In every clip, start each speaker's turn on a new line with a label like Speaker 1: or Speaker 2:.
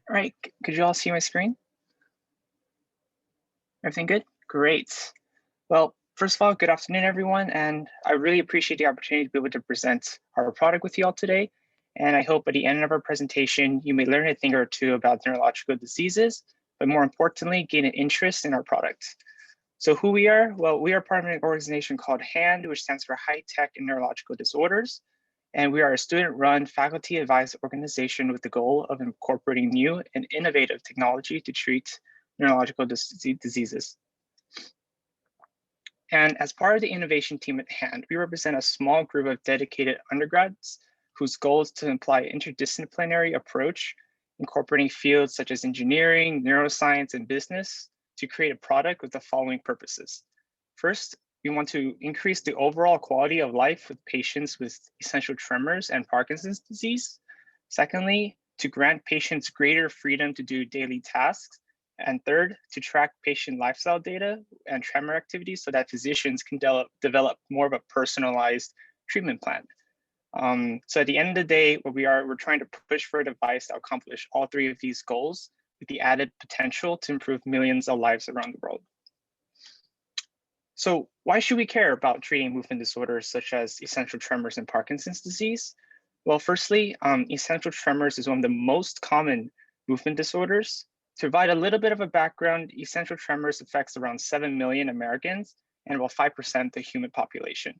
Speaker 1: All right, could you all see my screen? Everything good? Great. Well, first of all, good afternoon, everyone, and I really appreciate the opportunity to be able to present our product with you all today. And I hope at the end of our presentation, you may learn a thing or two about neurological diseases, but more importantly, gain an interest in our product. So who we are? Well, we are part of an organization called HAND, which stands for High Tech and Neurological Disorders. And we are a student-run, faculty-advised organization with the goal of incorporating new and innovative technology to treat neurological diseases. And as part of the innovation team at HAND, we represent a small group of dedicated undergrads whose goal is to apply an interdisciplinary approach, incorporating fields such as engineering, neuroscience, and business to create a product with the following purposes. First, we want to increase the overall quality of life with patients with essential tremors and Parkinson's disease. Secondly, to grant patients greater freedom to do daily tasks. And third, to track patient lifestyle data and tremor activities so that physicians can develop more of a personalized treatment plan. So at the end of the day, we're trying to push for a device to accomplish all three of these goals with the added potential to improve millions of lives around the world. So why should we care about treating movement disorders such as essential tremors and Parkinson's disease? Well, firstly, essential tremors is one of the most common movement disorders. To provide a little bit of a background, essential tremors affects around 7 million Americans and about 5% of the human population.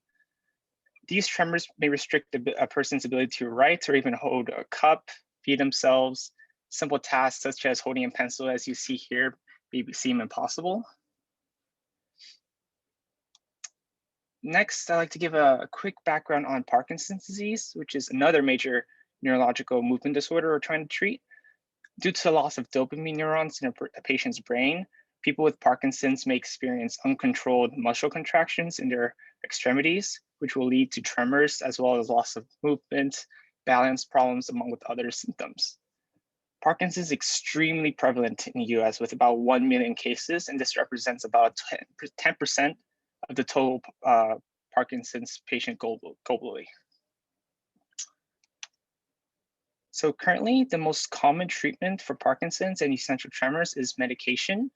Speaker 1: These tremors may restrict a person's ability to write or even hold a cup, feed themselves. Simple tasks such as holding a pencil, as you see here, may seem impossible. Next, I'd like to give a quick background on Parkinson's disease, which is another major neurological movement disorder we're trying to treat. Due to the loss of dopamine neurons in a patient's brain, people with Parkinson's may experience uncontrolled muscle contractions in their extremities, which will lead to tremors as well as loss of movement, balance problems, among with other symptoms. Parkinson's is extremely prevalent in the US with about 1 million cases, and this represents about 10% of the total Parkinson's patient globally. So currently, the most common treatment for Parkinson's and essential tremors is medication.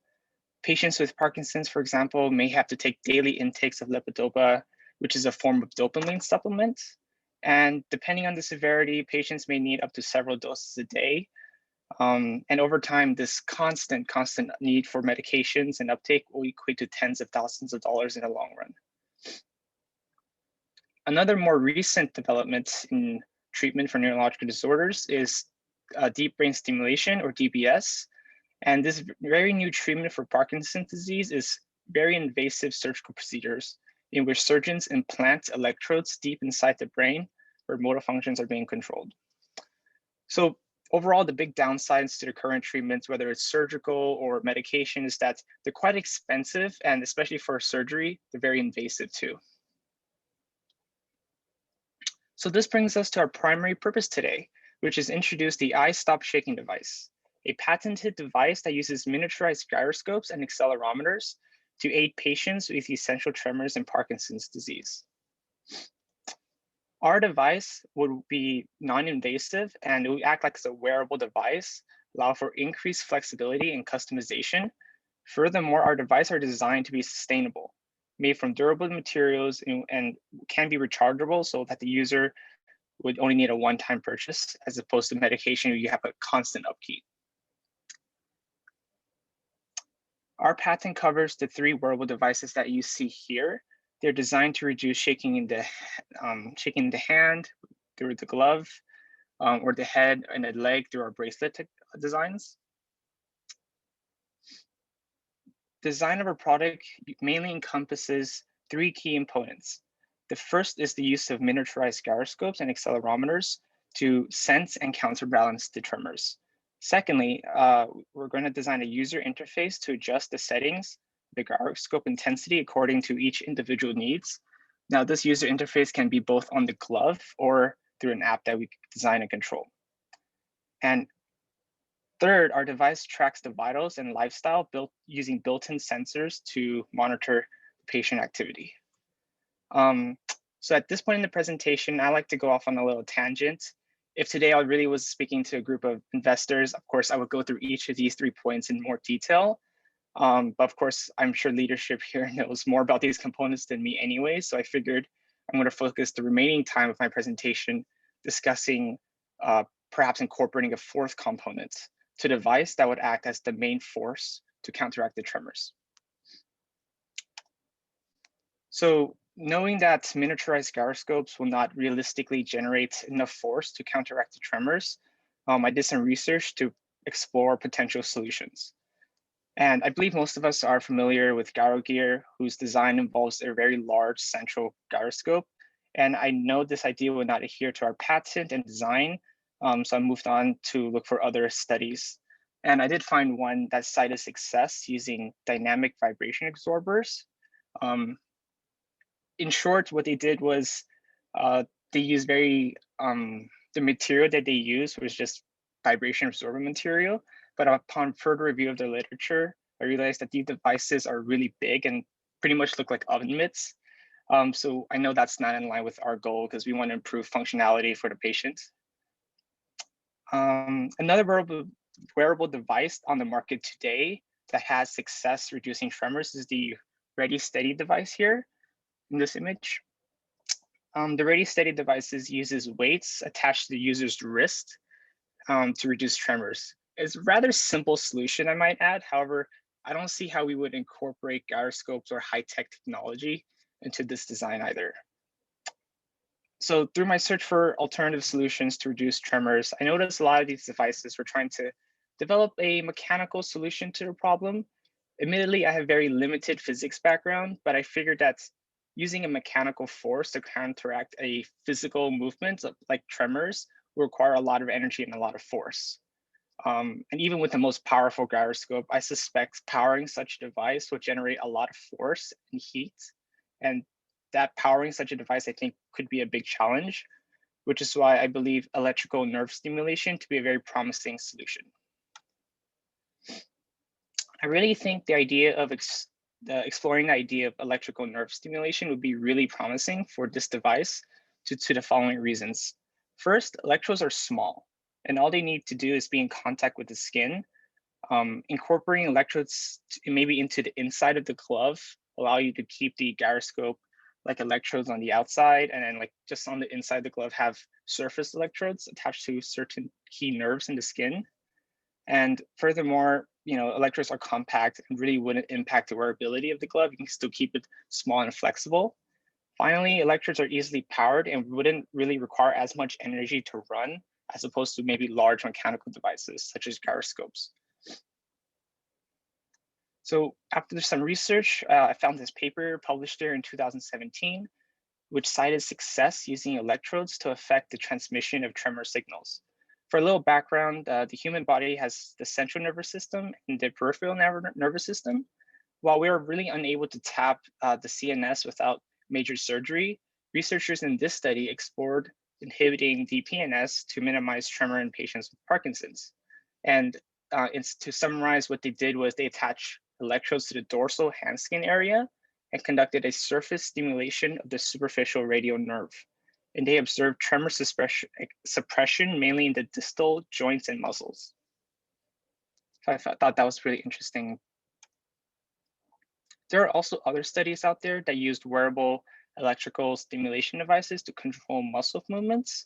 Speaker 1: Patients with Parkinson's, for example, may have to take daily intakes of levodopa, which is a form of dopamine supplement. And depending on the severity, patients may need up to several doses a day. And over time, this constant need for medications and uptake will equate to tens of thousands of dollars in the long run. Another more recent development in treatment for neurological disorders is deep brain stimulation, or DBS. And this very new treatment for Parkinson's disease is very invasive surgical procedures in which surgeons implant electrodes deep inside the brain where motor functions are being controlled. So overall, the big downsides to the current treatments, whether it's surgical or medication, is that they're quite expensive, and especially for surgery, they're very invasive too. So this brings us to our primary purpose today, which is introduce the iStop Shaking device, a patented device that uses miniaturized gyroscopes and accelerometers to aid patients with essential tremors and Parkinson's disease. Our device would be non-invasive and it would act like a wearable device, allow for increased flexibility and customization. Furthermore, our devices are designed to be sustainable, made from durable materials and can be rechargeable so that the user would only need a one-time purchase as opposed to medication where you have a constant upkeep. Our patent covers the 3 wearable devices that you see here. They're designed to reduce shaking in the hand through the glove, or the head and the leg through our bracelet designs. Design of our product mainly encompasses 3 key components. The first is the use of miniaturized gyroscopes and accelerometers to sense and counterbalance the tremors. Secondly, we're going to design a user interface to adjust the settings, the gyroscope intensity according to each individual needs. Now, this user interface can be both on the glove or through an app that we design and control. And third, our device tracks the vitals and lifestyle using built-in sensors to monitor patient activity. So at this point in the presentation, I like to go off on a little tangent If today I really was speaking to a group of investors, of course, I would go through each of these 3 points in more detail. But of course, I'm sure leadership here knows more about these components than me anyway. So I figured I'm going to focus the remaining time of my presentation discussing perhaps incorporating a fourth component to a device that would act as the main force to counteract the tremors. So knowing that miniaturized gyroscopes will not realistically generate enough force to counteract the tremors, I did some research to explore potential solutions. And I believe most of us are familiar with gyro gear, whose design involves a very large central gyroscope. And I know this idea would not adhere to our patent and design, so I moved on to look for other studies. And I did find one that cited success using dynamic vibration absorbers. In short, what they did was they used the material that they used was just vibration absorbent material. But upon further review of the literature, I realized that these devices are really big and pretty much look like oven mitts. So I know that's not in line with our goal because we want to improve functionality for the patient. Another wearable device on the market today that has success reducing tremors is the Ready Steady device here in this image. The Ready Steady devices uses weights attached to the user's wrist to reduce tremors. It's a rather simple solution, I might add. However, I don't see how we would incorporate gyroscopes or high-tech technology into this design either. So through my search for alternative solutions to reduce tremors, I noticed a lot of these devices were trying to develop a mechanical solution to the problem. Admittedly, I have very limited physics background, but I figured that using a mechanical force to counteract a physical movement like tremors will require a lot of energy and a lot of force. And even with the most powerful gyroscope, I suspect powering such a device would generate a lot of force and heat. And that powering such a device, I think, could be a big challenge, which is why I believe electrical nerve stimulation to be a very promising solution. I really think the idea of exploring the idea of electrical nerve stimulation would be really promising for this device to the following reasons. First, electrodes are small, and all they need to do is be in contact with the skin. Incorporating electrodes maybe into the inside of the glove allow you to keep the gyroscope like electrodes on the outside, and then like just on the inside of the glove have surface electrodes attached to certain key nerves in the skin. And furthermore, electrodes are compact and really wouldn't impact the wearability of the glove. You can still keep it small and flexible. Finally, electrodes are easily powered and wouldn't really require as much energy to run as opposed to maybe large mechanical devices such as gyroscopes. So after some research, I found this paper published there in 2017, which cited success using electrodes to affect the transmission of tremor signals. For a little background, the human body has the central nervous system and the peripheral nervous system. While we are really unable to tap the CNS without major surgery, researchers in this study explored inhibiting the PNS to minimize tremor in patients with Parkinson's. And to summarize, what they did was they attached electrodes to the dorsal hand skin area and conducted a surface stimulation of the superficial radial nerve. And they observed tremor suppression mainly in the distal joints and muscles. So I thought that was really interesting. There are also other studies out there that used wearable electrical stimulation devices to control muscle movements.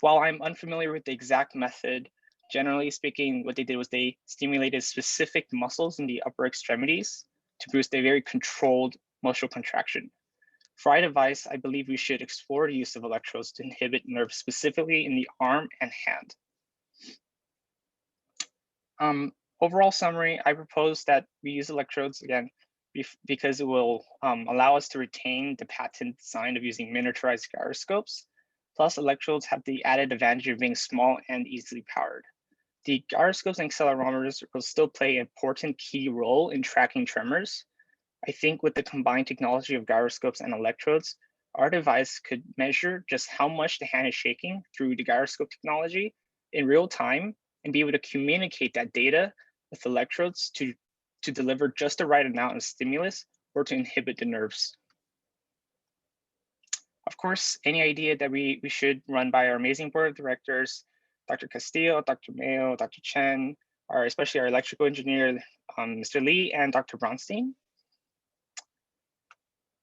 Speaker 1: While I'm unfamiliar with the exact method, generally speaking, what they did was they stimulated specific muscles in the upper extremities to boost a very controlled muscle contraction. For our device, I believe we should explore the use of electrodes to inhibit nerves specifically in the arm and hand. Overall summary, I propose that we use electrodes again because it will allow us to retain the patent design of using miniaturized gyroscopes. Plus, electrodes have the added advantage of being small and easily powered. The gyroscopes and accelerometers will still play an important key role in tracking tremors. I think with the combined technology of gyroscopes and electrodes, our device could measure just how much the hand is shaking through the gyroscope technology in real time and be able to communicate that data with electrodes to deliver just the right amount of stimulus or to inhibit the nerves. Of course, any idea that we should run by our amazing board of directors, Dr. Castillo, Dr. Mayo, Dr. Chen, especially our electrical engineer, Mr. Lee, and Dr. Bronstein.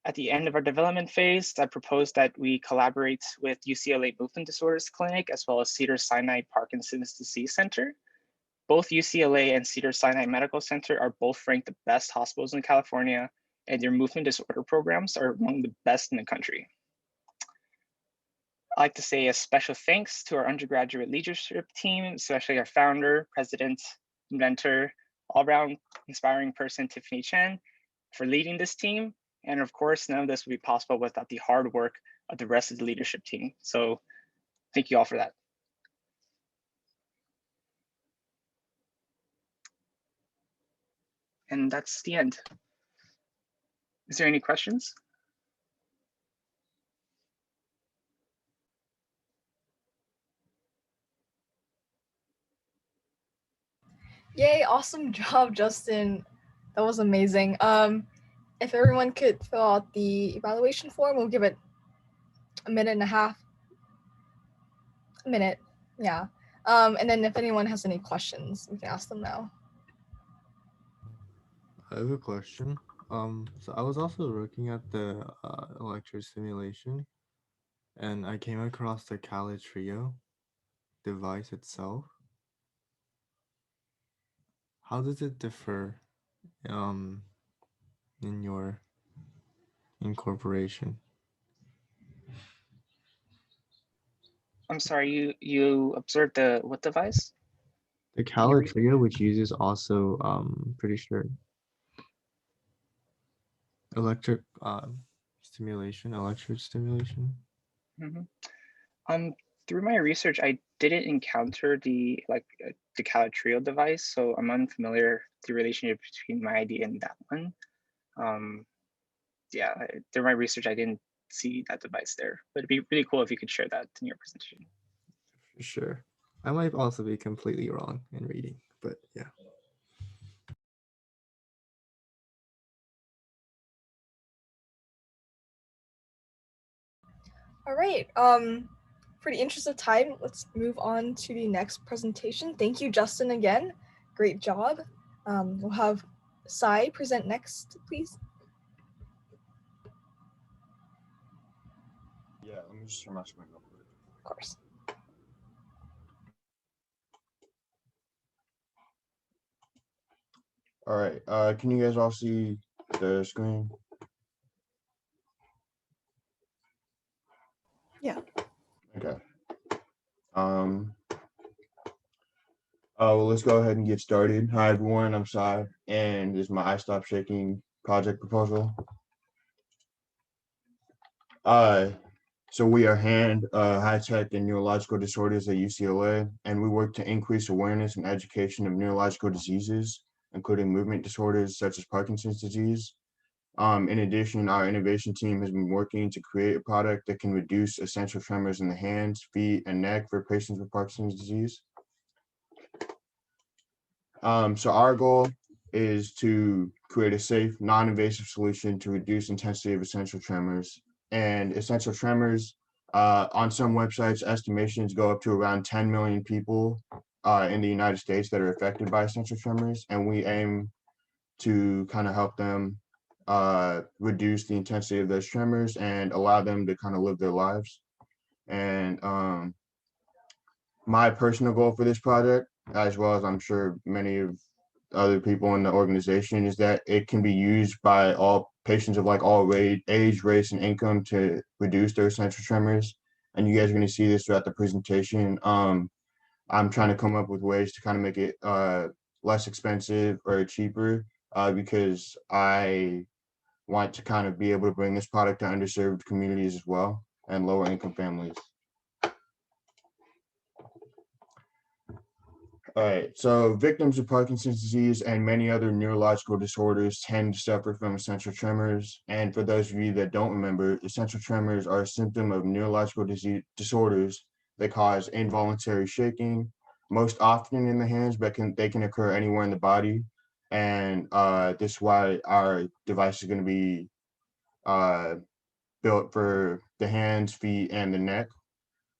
Speaker 1: At the end of our development phase, I propose that we collaborate with UCLA Movement Disorders Clinic, as well as Cedars-Sinai Parkinson's Disease Center. Both UCLA and Cedars-Sinai Medical Center are both ranked the best hospitals in California, and their movement disorder programs are among the best in the country. I'd like to say a special thanks to our undergraduate leadership team, especially our founder, president, inventor, all-around inspiring person, Tiffany Chen, for leading this team. And of course, none of this would be possible without the hard work of the rest of the leadership team. So thank you all for that. And that's the end. Is there any questions?
Speaker 2: Yay, awesome job, Justin. That was amazing. If everyone could fill out the evaluation form, we'll give it a minute and a half. A minute, yeah. And then if anyone has any questions, we can ask them now.
Speaker 3: I have a question. So I was also looking at the electrostimulation, and I came across the Calitrio device itself. How does it differ in your incorporation?
Speaker 1: I'm sorry, you observed what device?
Speaker 3: The Calitrio, which uses also pretty sure electric stimulation.
Speaker 1: Mm-hmm. Through my research, I didn't encounter the Calitrio device, so I'm unfamiliar with the relationship between my idea and that one. Yeah, through my research, I didn't see that device there, but it'd be really cool if you could share that in your presentation.
Speaker 3: For sure. I might also be completely wrong in reading, but yeah.
Speaker 2: All right. For the interest of time, let's move on to the next presentation. Thank you, Justin, again. Great job. We'll have Sai present next, please.
Speaker 4: Yeah, let me just turn my screen up.
Speaker 2: Of course.
Speaker 4: All right, can you guys all see the screen?
Speaker 2: Yeah.
Speaker 4: Okay. Well, let's go ahead and get started. Hi, everyone. I'm Sai, and this is my I Stop Shaking project proposal. So we are high-tech and neurological disorders at UCLA, and we work to increase awareness and education of neurological diseases, including movement disorders such as Parkinson's disease. In addition, our innovation team has been working to create a product that can reduce essential tremors in the hands, feet, and neck for patients with Parkinson's disease. So our goal is to create a safe, non-invasive solution to reduce intensity of essential tremors. And essential tremors, on some websites, estimations go up to around 10 million people in the United States that are affected by essential tremors. And we aim to kind of help them reduce the intensity of those tremors and allow them to kind of live their lives. And my personal goal for this project, as well as I'm sure many of other people in the organization, is that it can be used by all patients of like all age, race, and income to reduce their essential tremors. And you guys are going to see this throughout the presentation. I'm trying to come up with ways to kind of make it less expensive or cheaper because I want to kind of be able to bring this product to underserved communities as well and lower income families. All right, so victims of Parkinson's disease and many other neurological disorders tend to suffer from essential tremors. And for those of you that don't remember, essential tremors are a symptom of neurological disorders that cause involuntary shaking, most often in the hands, but they can occur anywhere in the body. And this is why our device is going to be built for the hands, feet, and the neck.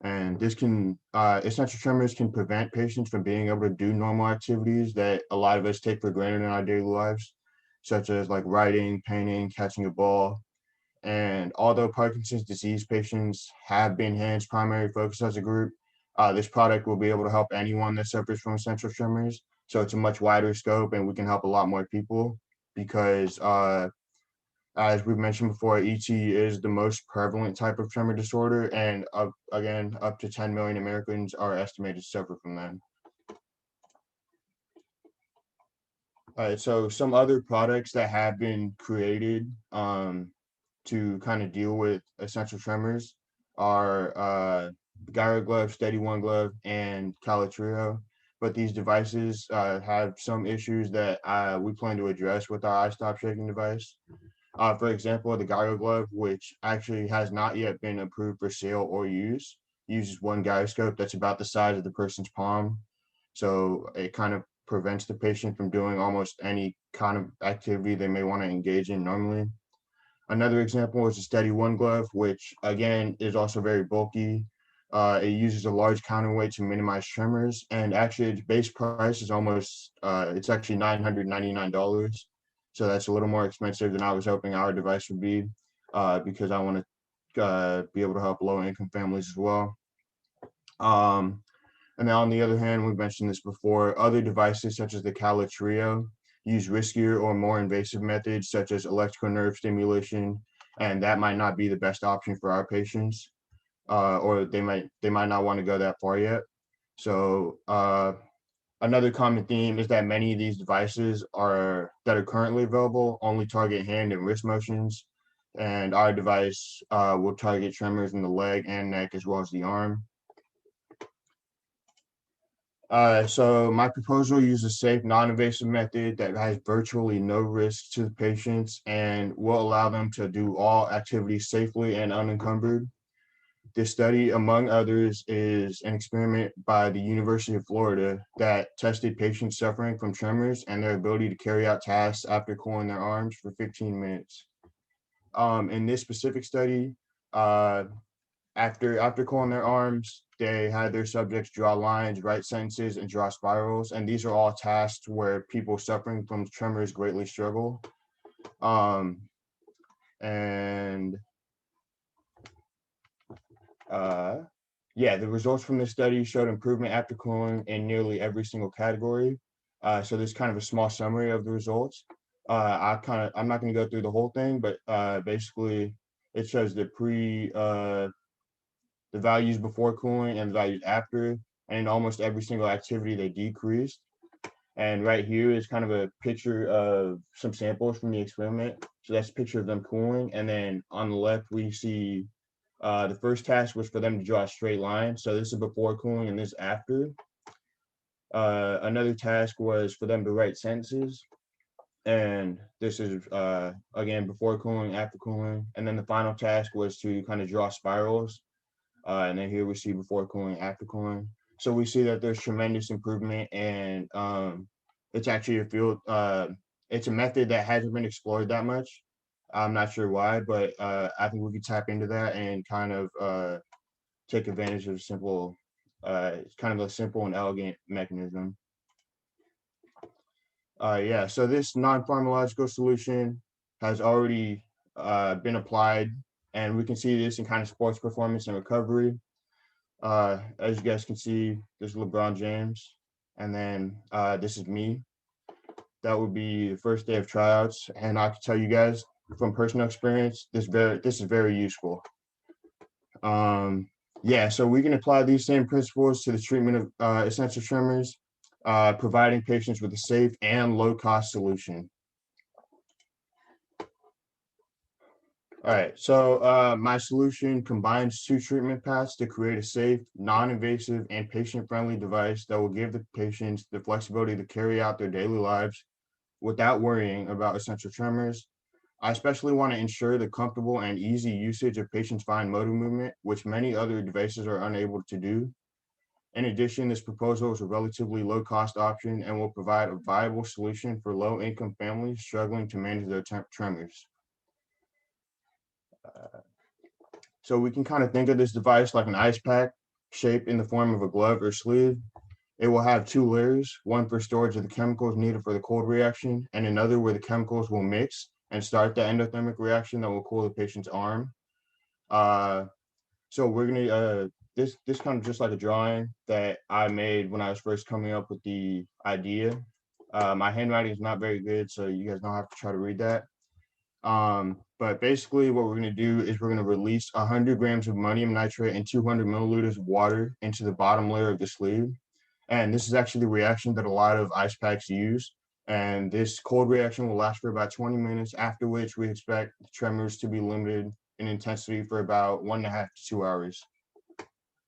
Speaker 4: And this can, essential tremors can prevent patients from being able to do normal activities that a lot of us take for granted in our daily lives, such as like writing, painting, catching a ball. And although Parkinson's disease patients have been HAND's primary focus as a group, this product will be able to help anyone that suffers from essential tremors. So it's a much wider scope, and we can help a lot more people because, as we've mentioned before, ET is the most prevalent type of tremor disorder, and again, up to 10 million Americans are estimated to suffer from that. All right, so some other products that have been created to kind of deal with essential tremors are Gyro Glove, Steady One Glove, and Calitrio. But these devices have some issues that we plan to address with our iStop shaking device. For example, the Gyro Glove, which actually has not yet been approved for sale or use, uses one gyroscope that's about the size of the person's palm. So it kind of prevents the patient from doing almost any kind of activity they may want to engage in normally. Another example is a Steady One Glove, which again is also very bulky. It uses a large counterweight to minimize tremors, and actually its base price is almost, it's actually $999. So that's a little more expensive than I was hoping our device would be, because I want to be able to help low-income families as well. And then on the other hand, we've mentioned this before, other devices such as the Calitrio use riskier or more invasive methods such as electrical nerve stimulation, and that might not be the best option for our patients, or they might not want to go that far yet. So another common theme is that many of these devices that are currently available only target hand and wrist motions, and our device will target tremors in the leg and neck as well as the arm. So my proposal uses a safe, non-invasive method that has virtually no risk to the patients and will allow them to do all activities safely and unencumbered. This study, among others, is an experiment by the University of Florida that tested patients suffering from tremors and their ability to carry out tasks after cooling their arms for 15 minutes. In this specific study, after cooling their arms, they had their subjects draw lines, write sentences, and draw spirals. And these are all tasks where people suffering from tremors greatly struggle. Yeah, the results from this study showed improvement after cooling in nearly every single category. So there's kind of a small summary of the results. I'm not going to go through the whole thing, but basically it shows the values before cooling and the values after, and in almost every single activity they decreased. And right here is kind of a picture of some samples from the experiment. So that's a picture of them cooling. And then on the left, we see the first task was for them to draw a straight line. So this is before cooling and this after. Another task was for them to write sentences. And this is, again, before cooling, after cooling. And then the final task was to kind of draw spirals. And then here we see before cooling, after cooling. So we see that there's tremendous improvement, and it's actually a field, it's a method that hasn't been explored that much. I'm not sure why, but I think we could tap into that and kind of take advantage of it's kind of a simple and elegant mechanism. Yeah, so this non-pharmacological solution has already been applied, and we can see this in kind of sports performance and recovery. As you guys can see, this is LeBron James, and then this is me. That would be the first day of tryouts, and I can tell you guys from personal experience, this is very useful. Yeah, so we can apply these same principles to the treatment of essential tremors, providing patients with a safe and low-cost solution. All right, so my solution combines two treatment paths to create a safe, non-invasive, and patient-friendly device that will give the patients the flexibility to carry out their daily lives without worrying about essential tremors. I especially want to ensure the comfortable and easy usage of patients' fine motor movement, which many other devices are unable to do. In addition, this proposal is a relatively low-cost option and will provide a viable solution for low-income families struggling to manage their tremors. So we can kind of think of this device like an ice pack shaped in the form of a glove or sleeve. It will have two layers, one for storage of the chemicals needed for the cold reaction, and another where the chemicals will mix and start the endothermic reaction that will cool the patient's arm. So we're gonna this kind of just like a drawing that I made when I was first coming up with the idea. My handwriting is not very good, so you guys don't have to try to read that. But basically what we're gonna do is we're gonna release 100 grams of ammonium nitrate and 200 milliliters of water into the bottom layer of the sleeve. And this is actually the reaction that a lot of ice packs use. And this cold reaction will last for about 20 minutes, after which we expect the tremors to be limited in intensity for about 1.5 to 2 hours.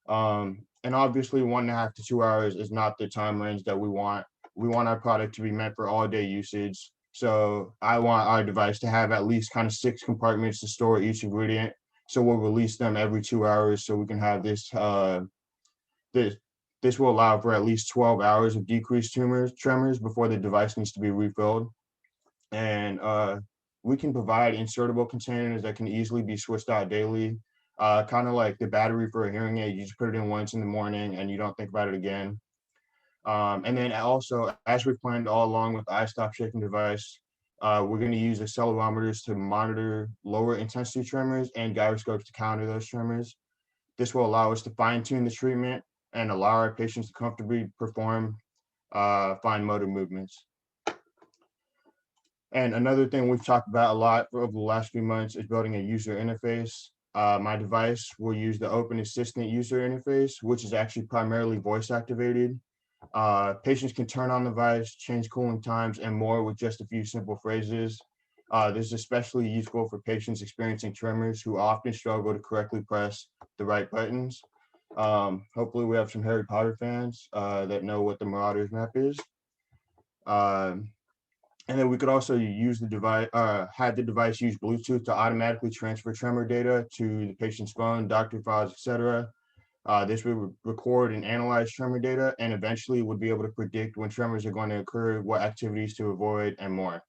Speaker 4: And obviously 1.5 to 2 hours is not the time range that we want. We want our product to be meant for all day usage. So I want our device to have at least kind of 6 compartments to store each ingredient. So we'll release them every 2 hours so we can have this, this will allow for at least 12 hours of decreased tremors before the device needs to be refilled. And we can provide insertable containers that can easily be switched out daily. Kind of like the battery for a hearing aid, you just put it in once in the morning and you don't think about it again. And then also, as we planned all along with the iStop shaking device, we're going to use accelerometers to monitor lower intensity tremors and gyroscopes to counter those tremors. This will allow us to fine tune the treatment and allow our patients to comfortably perform fine motor movements. And another thing we've talked about a lot over the last few months is building a user interface. My device will use the Open Assistant user interface, which is actually primarily voice activated. Patients can turn on the device, change cooling times, and more with just a few simple phrases. This is especially useful for patients experiencing tremors who often struggle to correctly press the right buttons. Hopefully we have some Harry Potter fans that know what the Marauders map is. And then we could also use the device, have the device use Bluetooth to automatically transfer tremor data to the patient's phone, doctor files, etc. This would record and analyze tremor data and eventually would be able to predict when tremors are going to occur, what activities to avoid, and more.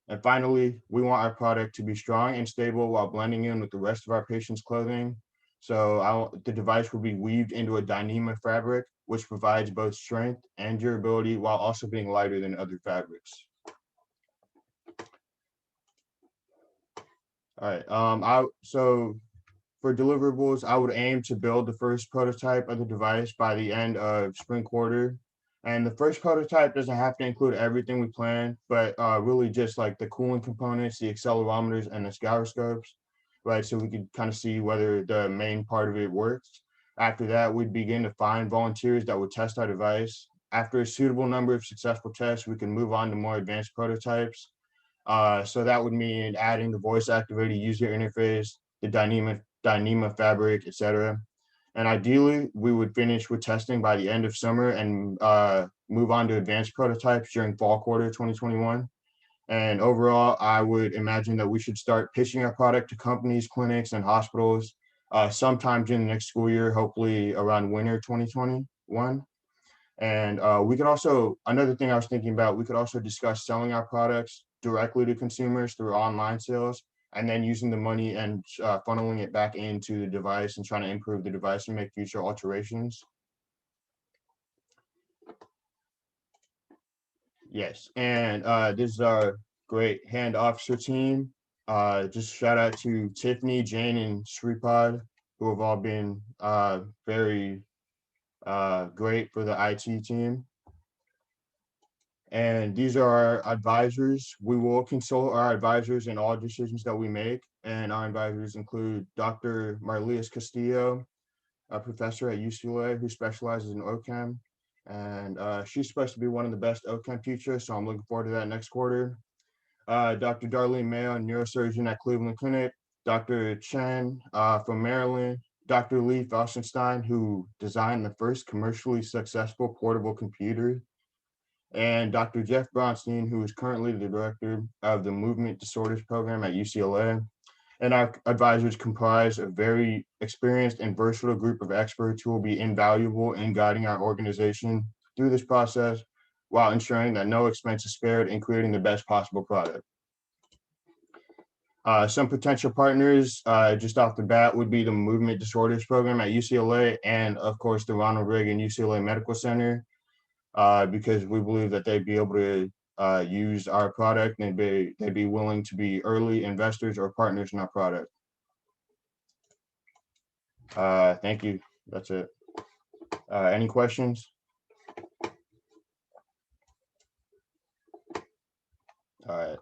Speaker 4: And finally, we want our product to be strong and stable while blending in with the rest of our patient's clothing. So the device will be weaved into a Dyneema fabric, which provides both strength and durability while also being lighter than other fabrics. All right, so for deliverables, I would aim to build the first prototype of the device by the end of spring quarter. And the first prototype doesn't have to include everything we plan, but really just like the cooling components, the accelerometers, and the gyroscopes, right? So we could kind of see whether the main part of it works. After that, we'd begin to find volunteers that would test our device. After a suitable number of successful tests, we can move on to more advanced prototypes. So that would mean adding the voice activated user interface, the Dyneema fabric, etc. And ideally, we would finish with testing by the end of summer and move on to advanced prototypes during fall quarter 2021. And overall, I would imagine that we should start pitching our product to companies, clinics, and hospitals sometime during the next school year, hopefully around winter 2021. And we could also, another thing I was thinking about, we could also discuss selling our products directly to consumers through online sales, and then using the money and funneling it back into the device and trying to improve the device and make future alterations. Yes, and this is our great hand officer team. Just shout out to Tiffany, Jane, and Shripad, who have all been very great for the IT team. And these are our advisors. We will consult our advisors in all decisions that we make. And our advisors include Dr. Marlias Castillo, a professor at UCLA who specializes in OCHEM. And she's supposed to be one of the best OCHEM teachers, so I'm looking forward to that next quarter. Dr. Darlene Mayo, neurosurgeon at Cleveland Clinic. Dr. Chen from Maryland. Dr. Lee Felsenstein, who designed the first commercially successful portable computer. And Dr. Jeff Bronstein, who is currently the director of the Movement Disorders program at UCLA. And our advisors comprise a very experienced and versatile group of experts who will be invaluable in guiding our organization through this process while ensuring that no expense is spared in creating the best possible product. Some potential partners, just off the bat, would be the Movement Disorders Program at UCLA, and of course the Ronald Reagan UCLA Medical Center, because we believe that they'd be able to use our product, and they'd be willing to be early investors or partners in our product. Thank you. That's it. Any questions? All right.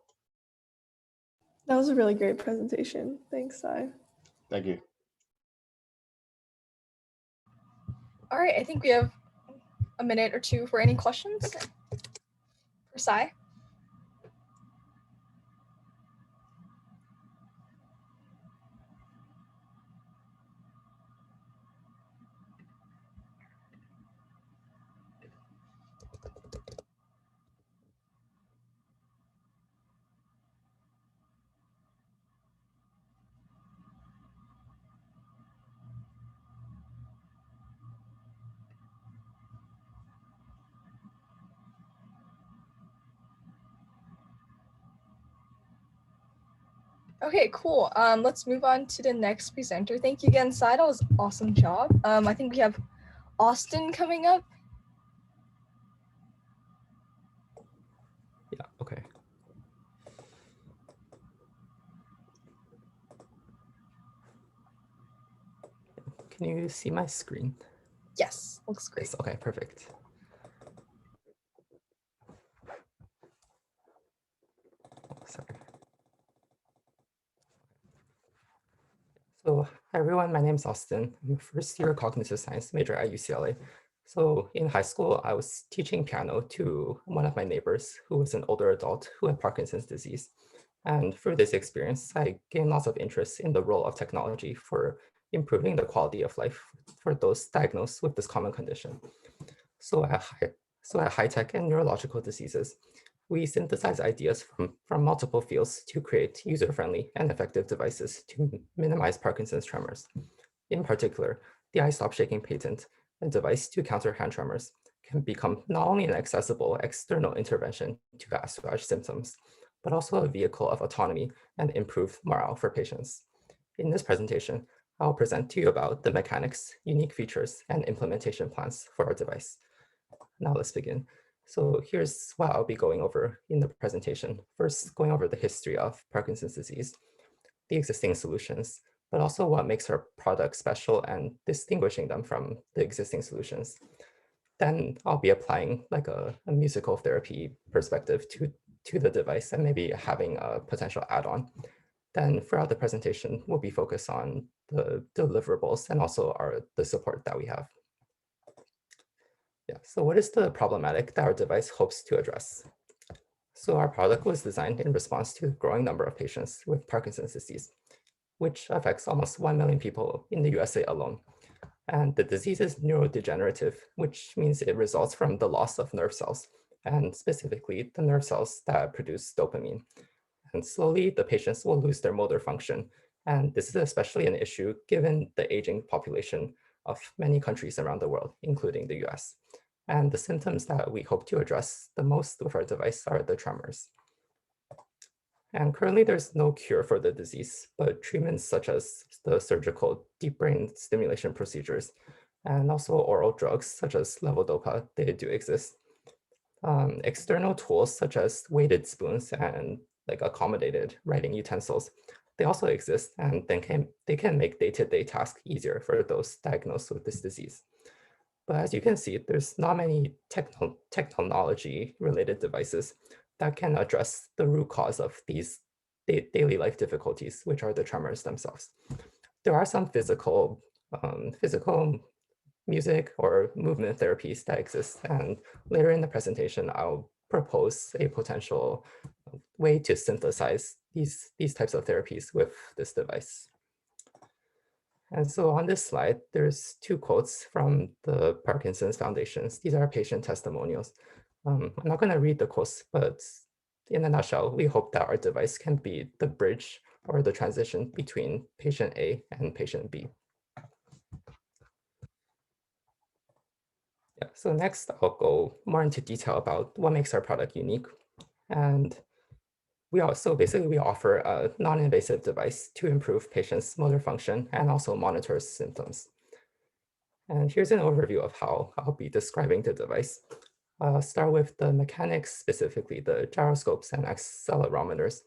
Speaker 5: That was a really great presentation. Thanks, Sai.
Speaker 4: Thank you.
Speaker 2: All right, I think we have a minute or two for any questions for Sai. Okay, cool. Let's move on to the next presenter. Thank you again, Sai. That was an awesome job. I think we have Austin coming up.
Speaker 6: Yeah, okay. Can you see my screen?
Speaker 2: Yes, looks great.
Speaker 6: Yes, okay, perfect. Sorry. So hi everyone, my name is Austin. I'm a first year cognitive science major at UCLA. So in high school, I was teaching piano to one of my neighbors who was an older adult who had Parkinson's disease. And through this experience, I gained lots of interest in the role of technology for improving the quality of life for those diagnosed with this common condition. So at High Tech and Neurological Diseases, we synthesize ideas from multiple fields to create user-friendly and effective devices to minimize Parkinson's tremors. In particular, the iStop Shaking patent, a device to counter hand tremors, can become not only an accessible external intervention to assuage symptoms, but also a vehicle of autonomy and improved morale for patients. In this presentation, I'll present to you about the mechanics, unique features, and implementation plans for our device. Now let's begin. So here's what I'll be going over in the presentation. First, going over the history of Parkinson's disease, the existing solutions, but also what makes our product special and distinguishing them from the existing solutions. Then I'll be applying like a musical therapy perspective to the device and maybe having a potential add-on. Then throughout the presentation, we'll be focused on the deliverables and also the support that we have. Yeah, so what is the problematic that our device hopes to address? So our product was designed in response to a growing number of patients with Parkinson's disease, which affects almost 1 million people in the USA alone. And the disease is neurodegenerative, which means it results from the loss of nerve cells, and specifically the nerve cells that produce dopamine. And slowly, the patients will lose their motor function. And this is especially an issue given the aging population of many countries around the world, including the US. And the symptoms that we hope to address the most with our device are the tremors. And currently there's no cure for the disease, but treatments such as the surgical deep brain stimulation procedures and also oral drugs such as levodopa, they do exist. External tools such as weighted spoons and like accommodated writing utensils, they also exist, and they can make day-to-day tasks easier for those diagnosed with this disease. But as you can see, there's not many technology-related devices that can address the root cause of these daily life difficulties, which are the tremors themselves. There are some physical music or movement therapies that exist, and later in the presentation, I'll propose a potential way to synthesize these types of therapies with this device. And so on this slide, there's two quotes from the Parkinson's Foundations. These are patient testimonials. I'm not going to read the quotes, but in a nutshell, we hope that our device can be the bridge or the transition between patient A and patient B. Yeah, so next, I'll go more into detail about what makes our product unique. And basically we offer a non-invasive device to improve patients' motor function and also monitor symptoms. And here's an overview of how I'll be describing the device. I'll start with the mechanics, specifically the gyroscopes and accelerometers,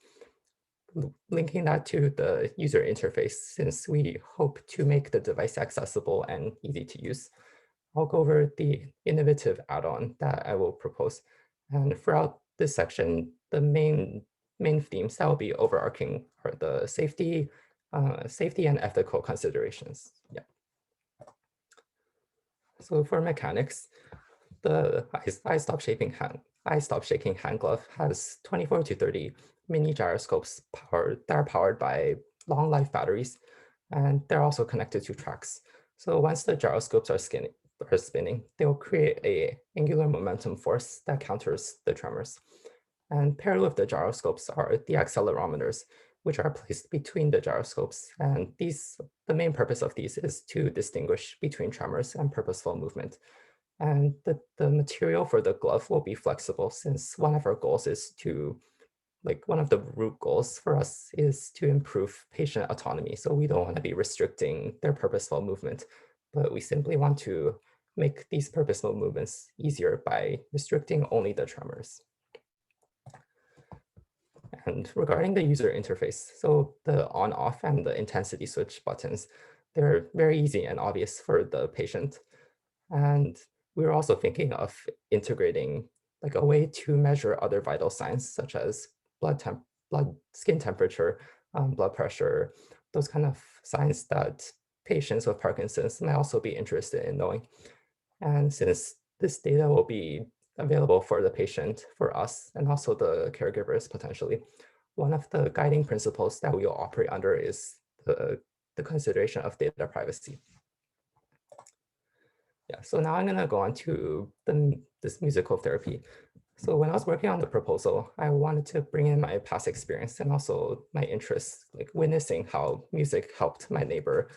Speaker 6: linking that to the user interface since we hope to make the device accessible and easy to use. I'll go over the innovative add-on that I will propose. And throughout this section, the main themes that will be overarching are the safety and ethical considerations. Yeah. So for mechanics, the I Stop Shaking Hand glove has 24 to 30 mini gyroscopes that are powered by long life batteries, and they're also connected to tracks. So once the gyroscopes are spinning, they will create a angular momentum force that counters the tremors. And paired with the gyroscopes are the accelerometers, which are placed between the gyroscopes. And the main purpose of these is to distinguish between tremors and purposeful movement. And the material for the glove will be flexible since one of our goals is to, one of the root goals for us is to improve patient autonomy. So we don't want to be restricting their purposeful movement, but we simply want to make these purposeful movements easier by restricting only the tremors. And regarding the user interface, so the on-off and the intensity switch buttons, they're very easy and obvious for the patient. And we were also thinking of integrating a way to measure other vital signs such as skin temperature, blood pressure, those kind of signs that patients with Parkinson's may also be interested in knowing. And since this data will be available for the patient, for us, and also the caregivers potentially, one of the guiding principles that we will operate under is the consideration of data privacy. Yeah, so now I'm gonna go on to this musical therapy. So when I was working on the proposal, I wanted to bring in my past experience and also my interests, witnessing how music helped my neighbor.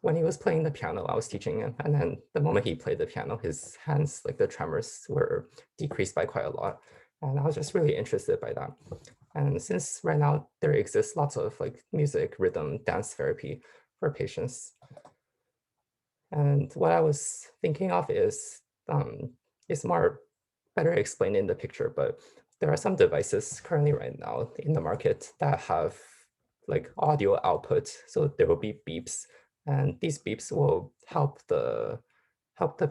Speaker 6: When he was playing the piano, I was teaching him, and then the moment he played the piano, his hands, the tremors were decreased by quite a lot. And I was just really interested by that. And since right now there exists lots of music, rhythm, dance therapy for patients. And what I was thinking of is more better explained in the picture, but there are some devices currently right now in the market that have audio output. So there will be beeps, and these beeps will help the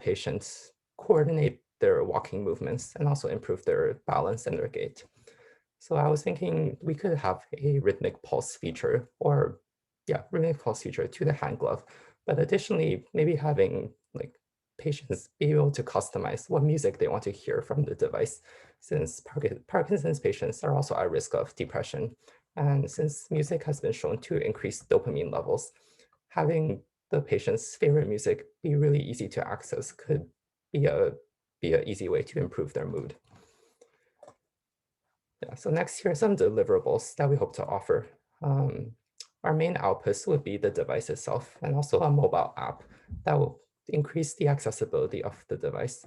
Speaker 6: patients coordinate their walking movements and also improve their balance and their gait. So I was thinking we could have a rhythmic pulse feature rhythmic pulse feature to the hand glove, but additionally, maybe having patients be able to customize what music they want to hear from the device, since Parkinson's patients are also at risk of depression. And since music has been shown to increase dopamine levels, having the patient's favorite music be really easy to access could be an easy way to improve their mood. Yeah, so next, here are some deliverables that we hope to offer. Our main outputs would be the device itself and also a mobile app that will increase the accessibility of the device.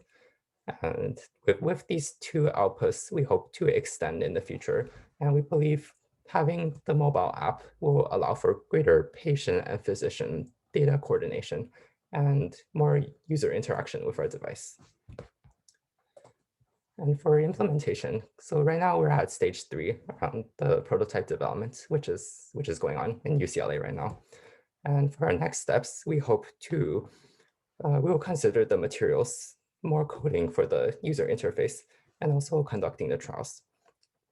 Speaker 6: And with these two outputs, we hope to extend in the future. And we believe having the mobile app will allow for greater patient and physician data coordination and more user interaction with our device. And for implementation, so right now we're at stage 3 around the prototype development, which is going on in UCLA right now. And for our next steps, we hope to we will consider the materials, more coding for the user interface, and also conducting the trials,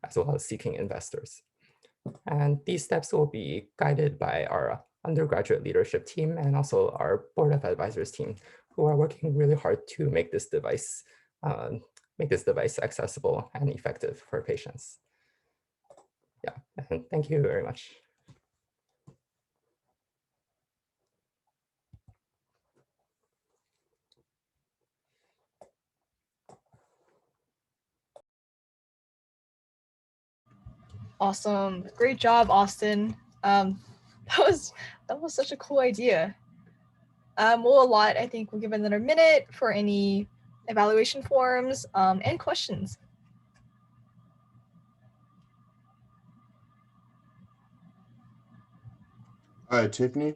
Speaker 6: as well as seeking investors. And these steps will be guided by our undergraduate leadership team and also our board of advisors team, who are working really hard to make this device accessible and effective for patients. Yeah, and thank you very much.
Speaker 2: Awesome. Great job, Austin. That was such a cool idea. We'll allot, I think we'll give another minute for any evaluation forms and questions.
Speaker 4: Tiffany,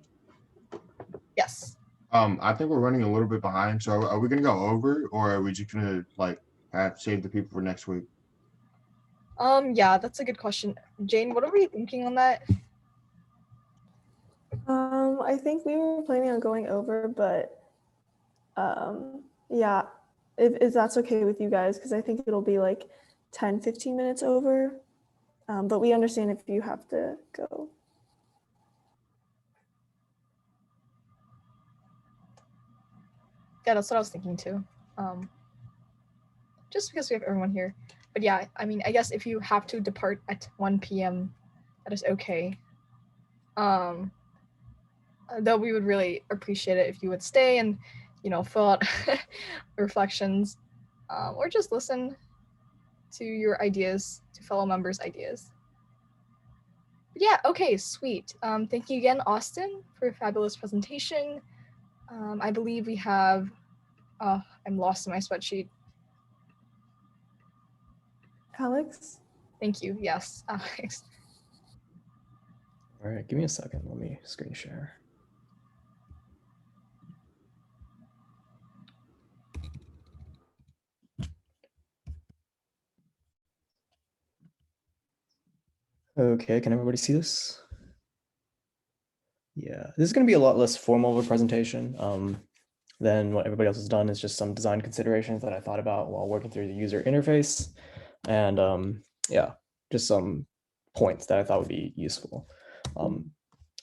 Speaker 2: Yes.
Speaker 4: I think we're running a little bit behind. So are we gonna go over, or are we just gonna like have save the people for next week?
Speaker 2: Yeah, that's a good question. Jane, what are we thinking on that?
Speaker 5: I think we were planning on going over, but yeah, if that's okay with you guys, because I think it'll be like 10-15 minutes over. But we understand if you have to go.
Speaker 2: Yeah, that's what I was thinking too. Just because we have everyone here. But yeah, I mean, I guess if you have to depart at 1 p.m., that is okay. Though we would really appreciate it if you would stay and, fill out reflections, or just listen to your ideas, to fellow members' ideas. But yeah, okay, sweet. Thank you again, Austin, for a fabulous presentation. I believe we have, I'm lost in my spreadsheet.
Speaker 5: Alex?
Speaker 2: Thank you, yes, Alex.
Speaker 7: All right, give me a second. Let me screen share. Okay, can everybody see this? Yeah, this is going to be a lot less formal of a presentation than what everybody else has done. It's just some design considerations that I thought about while working through the user interface. And yeah, just some points that I thought would be useful.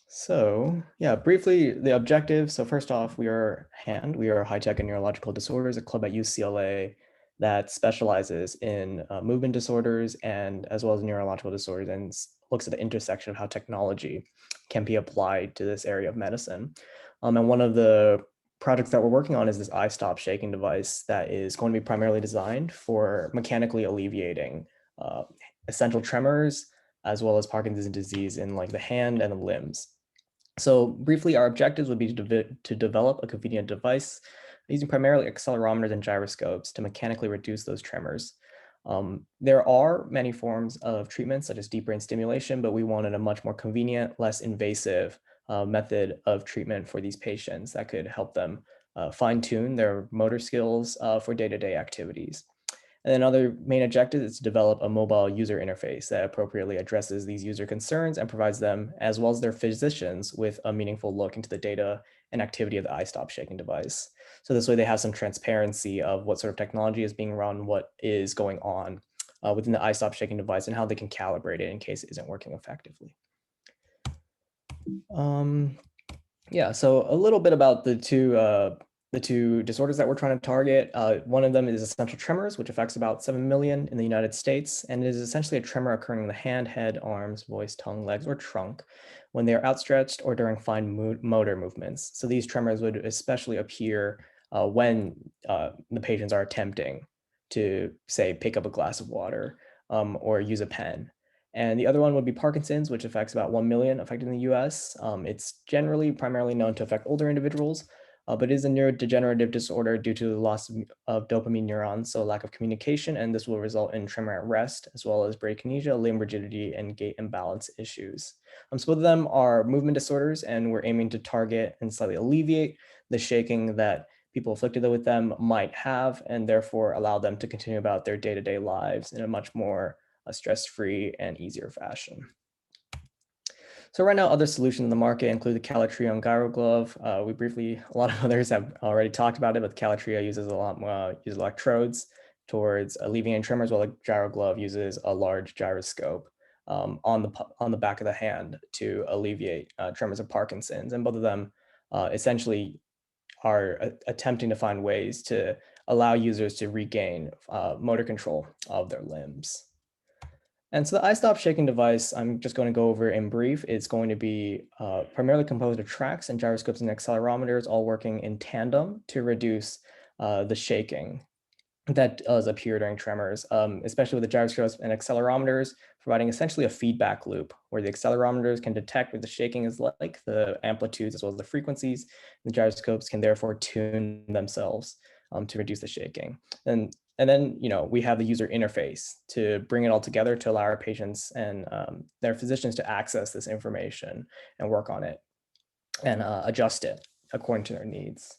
Speaker 7: So yeah, briefly, the objective. So first off, we are HAND. We are High Tech and Neurological Disorders, a club at UCLA that specializes in movement disorders and as well as neurological disorders, and looks at the intersection of how technology can be applied to this area of medicine. And one of the projects that we're working on is this eye-stop shaking device that is going to be primarily designed for mechanically alleviating essential tremors as well as Parkinson's disease in like the hand and the limbs. So briefly, our objectives would be to develop a convenient device using primarily accelerometers and gyroscopes to mechanically reduce those tremors. There are many forms of treatment, such as deep brain stimulation, but we wanted a much more convenient, less invasive method of treatment for these patients that could help them fine-tune their motor skills for day-to-day activities. And then other main objective is to develop a mobile user interface that appropriately addresses these user concerns and provides them, as well as their physicians, with a meaningful look into the data and activity of the eye-stop shaking device. So this way they have some transparency of what sort of technology is being run, what is going on within the eye-stop shaking device, and how they can calibrate it in case it isn't working effectively. Yeah, so a little bit about the two disorders that we're trying to target. One of them is essential tremors, which affects about 7 million in the United States. And it is essentially a tremor occurring in the hand, head, arms, voice, tongue, legs, or trunk when they are outstretched or during fine motor movements. So these tremors would especially appear when the patients are attempting to, say, pick up a glass of water or use a pen. And the other one would be Parkinson's, which affects about 1 million affected in the US. It's generally primarily known to affect older individuals, but it is a neurodegenerative disorder due to the loss of dopamine neurons, so lack of communication, and this will result in tremor at rest, as well as bradykinesia, limb rigidity, and gait imbalance issues. So both of them are movement disorders, and we're aiming to target and slightly alleviate the shaking that people afflicted with them might have, and therefore allow them to continue about their day-to-day lives in a much more stress-free and easier fashion. So right now, other solutions in the market include the Calitrio and Gyro Glove. A lot of others have already talked about it, but the Calitrio uses a lot more, uses electrodes towards alleviating tremors, while the Gyro Glove uses a large gyroscope on the back of the hand to alleviate tremors of Parkinson's. And both of them essentially are attempting to find ways to allow users to regain motor control of their limbs. And so the eye-stop shaking device, I'm just going to go over in brief. It's going to be primarily composed of tracks and gyroscopes and accelerometers, all working in tandem to reduce the shaking that does appear during tremors, especially with the gyroscopes and accelerometers, providing essentially a feedback loop where the accelerometers can detect what the shaking is like, the amplitudes as well as the frequencies. The gyroscopes can therefore tune themselves to reduce the shaking. And then, we have the user interface to bring it all together to allow our patients and their physicians to access this information and work on it and adjust it according to their needs.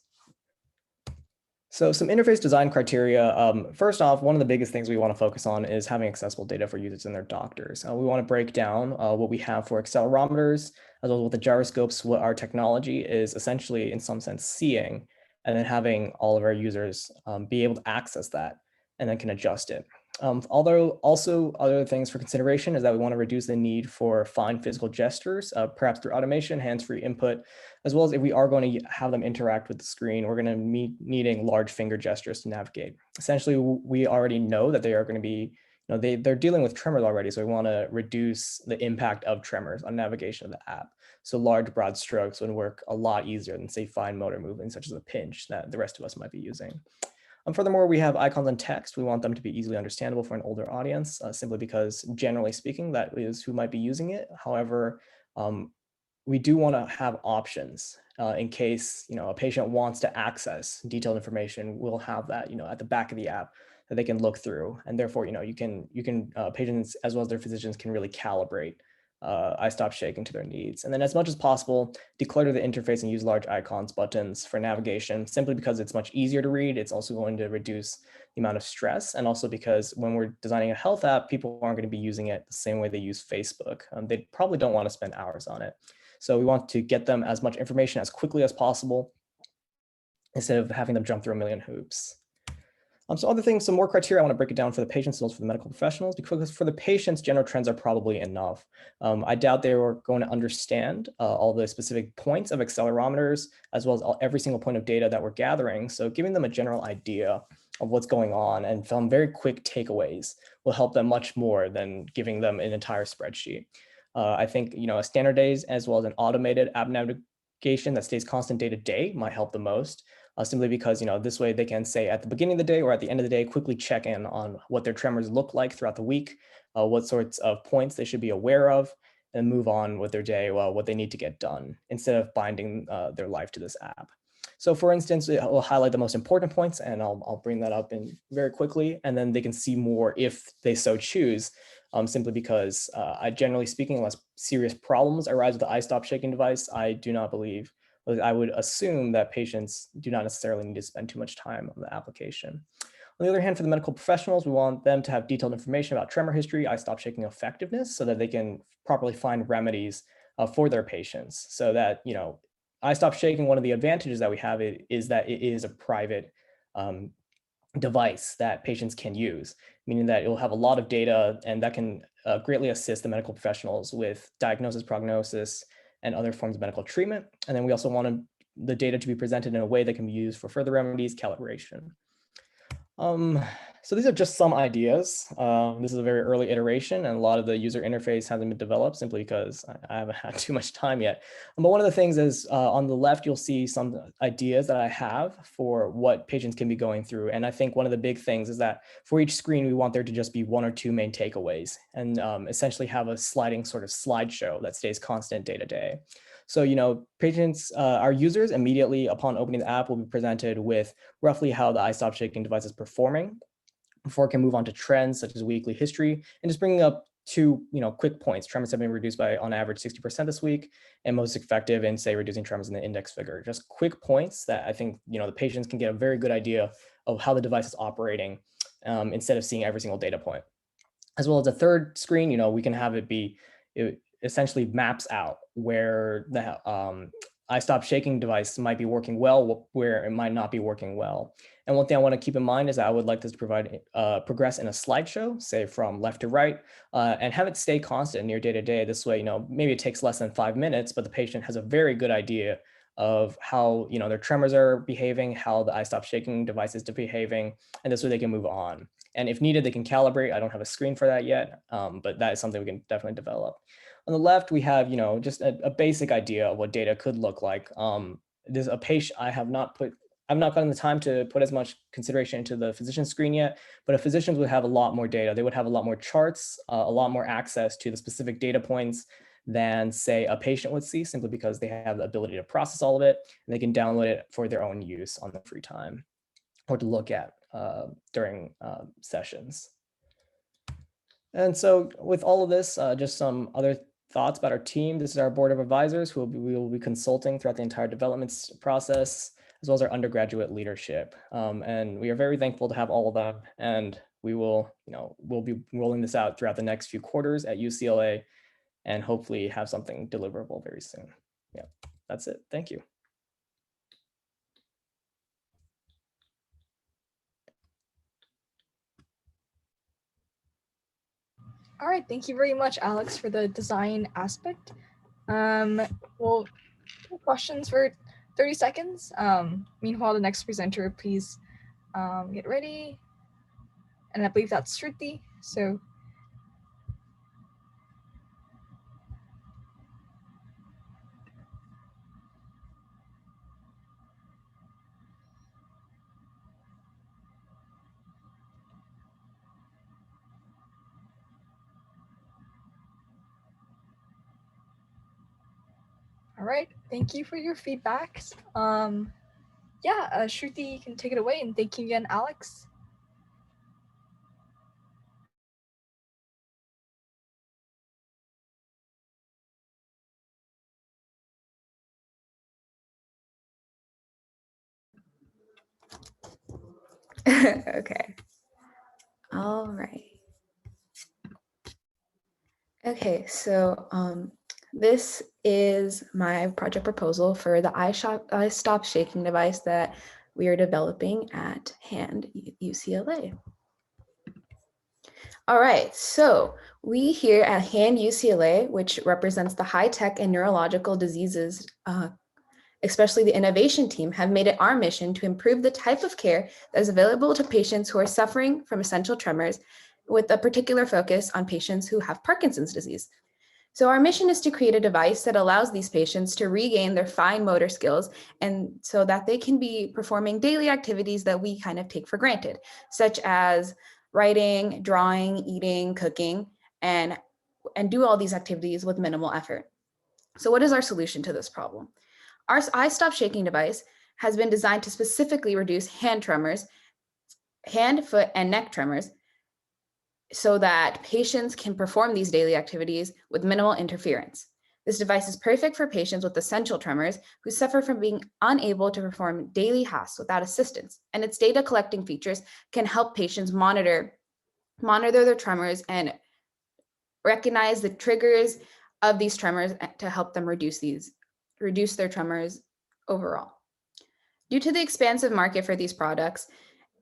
Speaker 7: So some interface design criteria. First off, one of the biggest things we want to focus on is having accessible data for users and their doctors. We want to break down what we have for accelerometers, as well as what the gyroscopes, what our technology is essentially in some sense seeing, and then having all of our users be able to access that and then can adjust it. Although also other things for consideration is that we want to reduce the need for fine physical gestures, perhaps through automation, hands-free input, as well as if we are going to have them interact with the screen, we're going to be needing large finger gestures to navigate. Essentially, we already know that they are going to be, they're dealing with tremors already, so we want to reduce the impact of tremors on navigation of the app. So large, broad strokes would work a lot easier than, say, fine motor movements, such as a pinch that the rest of us might be using. Furthermore, we have icons and text. We want them to be easily understandable for an older audience, simply because generally speaking, that is who might be using it. However, we do want to have options in case a patient wants to access detailed information. We'll have that at the back of the app that they can look through, and therefore patients as well as their physicians can really calibrate I Stop Shaking to their needs. And then as much as possible, declutter the interface and use large icons, buttons for navigation, simply because it's much easier to read. It's also going to reduce the amount of stress. And also because when we're designing a health app, people aren't going to be using it the same way they use Facebook. They probably don't want to spend hours on it. So we want to get them as much information as quickly as possible instead of having them jump through a million hoops. So other things, some more criteria, I want to break it down for the patients as well as for the medical professionals, because for the patients, general trends are probably enough. I doubt they were going to understand all the specific points of accelerometers, as well as every single point of data that we're gathering. So giving them a general idea of what's going on and some very quick takeaways will help them much more than giving them an entire spreadsheet. I think, a standard days as well as an automated app navigation that stays constant day to day might help the most. Simply because this way they can say at the beginning of the day or at the end of the day, quickly check in on what their tremors look like throughout the week, what sorts of points they should be aware of, and move on with their day, what they need to get done, instead of binding their life to this app. So for instance, it will highlight the most important points, and I'll bring that up in very quickly, and then they can see more if they so choose, simply because generally speaking, unless serious problems arise with the I Stop Shaking device, I do not believe, I would assume that patients do not necessarily need to spend too much time on the application. On the other hand, for the medical professionals, we want them to have detailed information about tremor history, I Stop Shaking effectiveness, so that they can properly find remedies for their patients. So that, I Stop Shaking, one of the advantages that we have is that it is a private device that patients can use, meaning that it will have a lot of data, and that can greatly assist the medical professionals with diagnosis, prognosis, and other forms of medical treatment. And then we also wanted the data to be presented in a way that can be used for further remedies, calibration. So these are just some ideas. This is a very early iteration, and a lot of the user interface hasn't been developed simply because I haven't had too much time yet. But one of the things is on the left, you'll see some ideas that I have for what patients can be going through. And I think one of the big things is that for each screen, we want there to just be one or two main takeaways, and essentially have a sliding sort of slideshow that stays constant day to day. So, patients, our users immediately upon opening the app will be presented with roughly how the I Stop Shaking device is performing before it can move on to trends such as weekly history, and just bringing up two, quick points. Tremors have been reduced by on average 60% this week, and most effective in, say, reducing tremors in the index figure. Just quick points that I think, the patients can get a very good idea of how the device is operating instead of seeing every single data point. As well as a third screen, we can have it essentially maps out where the I Stop Shaking device might be working well, where it might not be working well. And one thing I want to keep in mind is that I would like this to progress in a slideshow, say from left to right, and have it stay constant near day to day. This way, maybe it takes less than 5 minutes, but the patient has a very good idea of how their tremors are behaving, how the I Stop Shaking device is behaving, and this way they can move on. And if needed, they can calibrate. I don't have a screen for that yet, but that is something we can definitely develop. On the left, we have, just a basic idea of what data could look like. There's a patient I've not gotten the time to put as much consideration into the physician screen yet, but if physicians would have a lot more data, they would have a lot more charts, a lot more access to the specific data points than, say, a patient would see, simply because they have the ability to process all of it, and they can download it for their own use on their free time or to look at during sessions. And so with all of this, just some other thoughts about our team. This is our board of advisors who we will be consulting throughout the entire development process, as well as our undergraduate leadership. And we are very thankful to have all of them. And we will, we'll be rolling this out throughout the next few quarters at UCLA and hopefully have something deliverable very soon. Yeah, that's it. Thank you.
Speaker 2: All right, thank you very much, Alex, for the design aspect. We'll take questions for 30 seconds. Meanwhile, the next presenter, please get ready. And I believe that's Shruti. So all right, thank you for your feedbacks. Shruti, you can take it away, and thank you again, Alex.
Speaker 8: Okay. All right. Okay, so this is my project proposal for the I Stop Shaking device that we are developing at HAND UCLA. All right, so we here at HAND UCLA, which represents the high-tech and neurological diseases, especially the innovation team, have made it our mission to improve the type of care that is available to patients who are suffering from essential tremors, with a particular focus on patients who have Parkinson's disease. So our mission is to create a device that allows these patients to regain their fine motor skills, and so that they can be performing daily activities that we kind of take for granted, such as writing, drawing, eating, cooking, and do all these activities with minimal effort. So what is our solution to this problem? Our I Stop Shaking device has been designed to specifically reduce hand tremors, hand, foot, and neck tremors, so that patients can perform these daily activities with minimal interference. This device is perfect for patients with essential tremors who suffer from being unable to perform daily tasks without assistance, and its data collecting features can help patients monitor their tremors and recognize the triggers of these tremors to help them reduce their tremors overall. Due to the expansive market for these products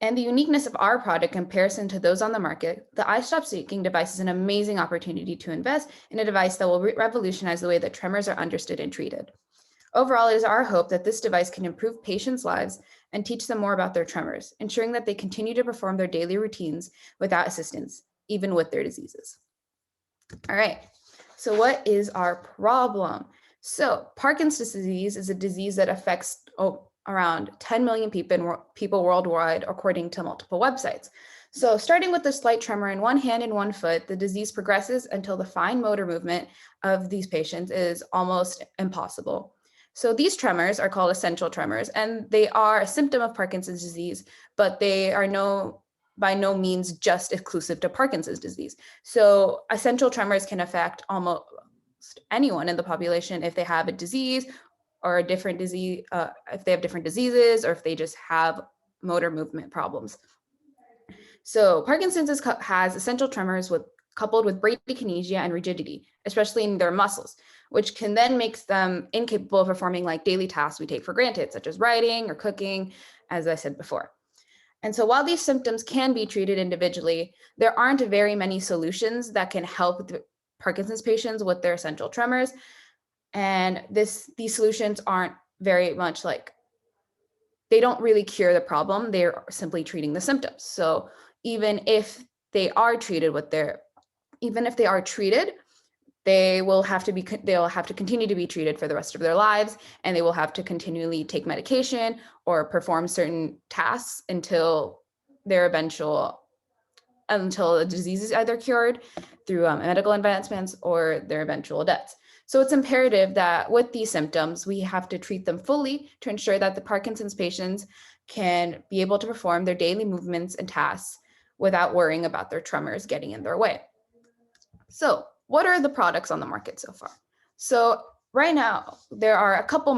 Speaker 8: and the uniqueness of our product in comparison to those on the market, the I Stop Shaking device is an amazing opportunity to invest in a device that will revolutionize the way that tremors are understood and treated. Overall, it is our hope that this device can improve patients' lives and teach them more about their tremors, ensuring that they continue to perform their daily routines without assistance, even with their diseases. All right, so what is our problem? So Parkinson's disease is a disease that affects around 10 million people worldwide, according to multiple websites. So starting with a slight tremor in one hand and one foot, the disease progresses until the fine motor movement of these patients is almost impossible. So these tremors are called essential tremors, and they are a symptom of Parkinson's disease, but they are by no means just exclusive to Parkinson's disease. So essential tremors can affect almost anyone in the population if they have a disease or a different disease, if they have different diseases, or if they just have motor movement problems. So Parkinson's has essential tremors coupled with bradykinesia and rigidity, especially in their muscles, which can then make them incapable of performing like daily tasks we take for granted, such as writing or cooking, as I said before. And so while these symptoms can be treated individually, there aren't very many solutions that can help the Parkinson's patients with their essential tremors. And these solutions aren't very much they don't really cure the problem. They're simply treating the symptoms. So even if they are treated, they will have to continue to be treated for the rest of their lives, and they will have to continually take medication or perform certain tasks until the disease is either cured through medical advancements or their eventual deaths. So it's imperative that with these symptoms, we have to treat them fully to ensure that the Parkinson's patients can be able to perform their daily movements and tasks without worrying about their tremors getting in their way. So what are the products on the market so far? So right now, there are a couple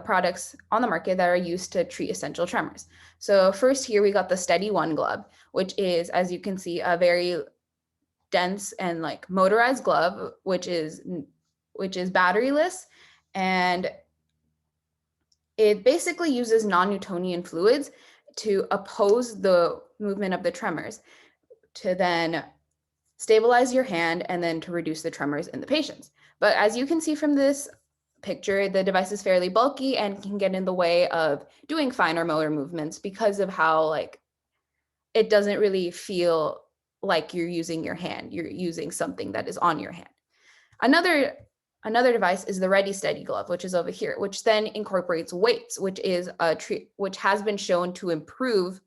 Speaker 8: products on the market that are used to treat essential tremors. So first here, we got the Steady One glove, which is, as you can see, a very dense and like motorized glove, which is batteryless, and it basically uses non-Newtonian fluids to oppose the movement of the tremors, to then stabilize your hand and then to reduce the tremors in the patients. But as you can see from this picture, the device is fairly bulky and can get in the way of doing finer motor movements because of how like it doesn't really feel like you're using your hand. You're using something that is on your hand. Another device is the Ready Steady glove, which is over here, which then incorporates weights, which has been shown to improve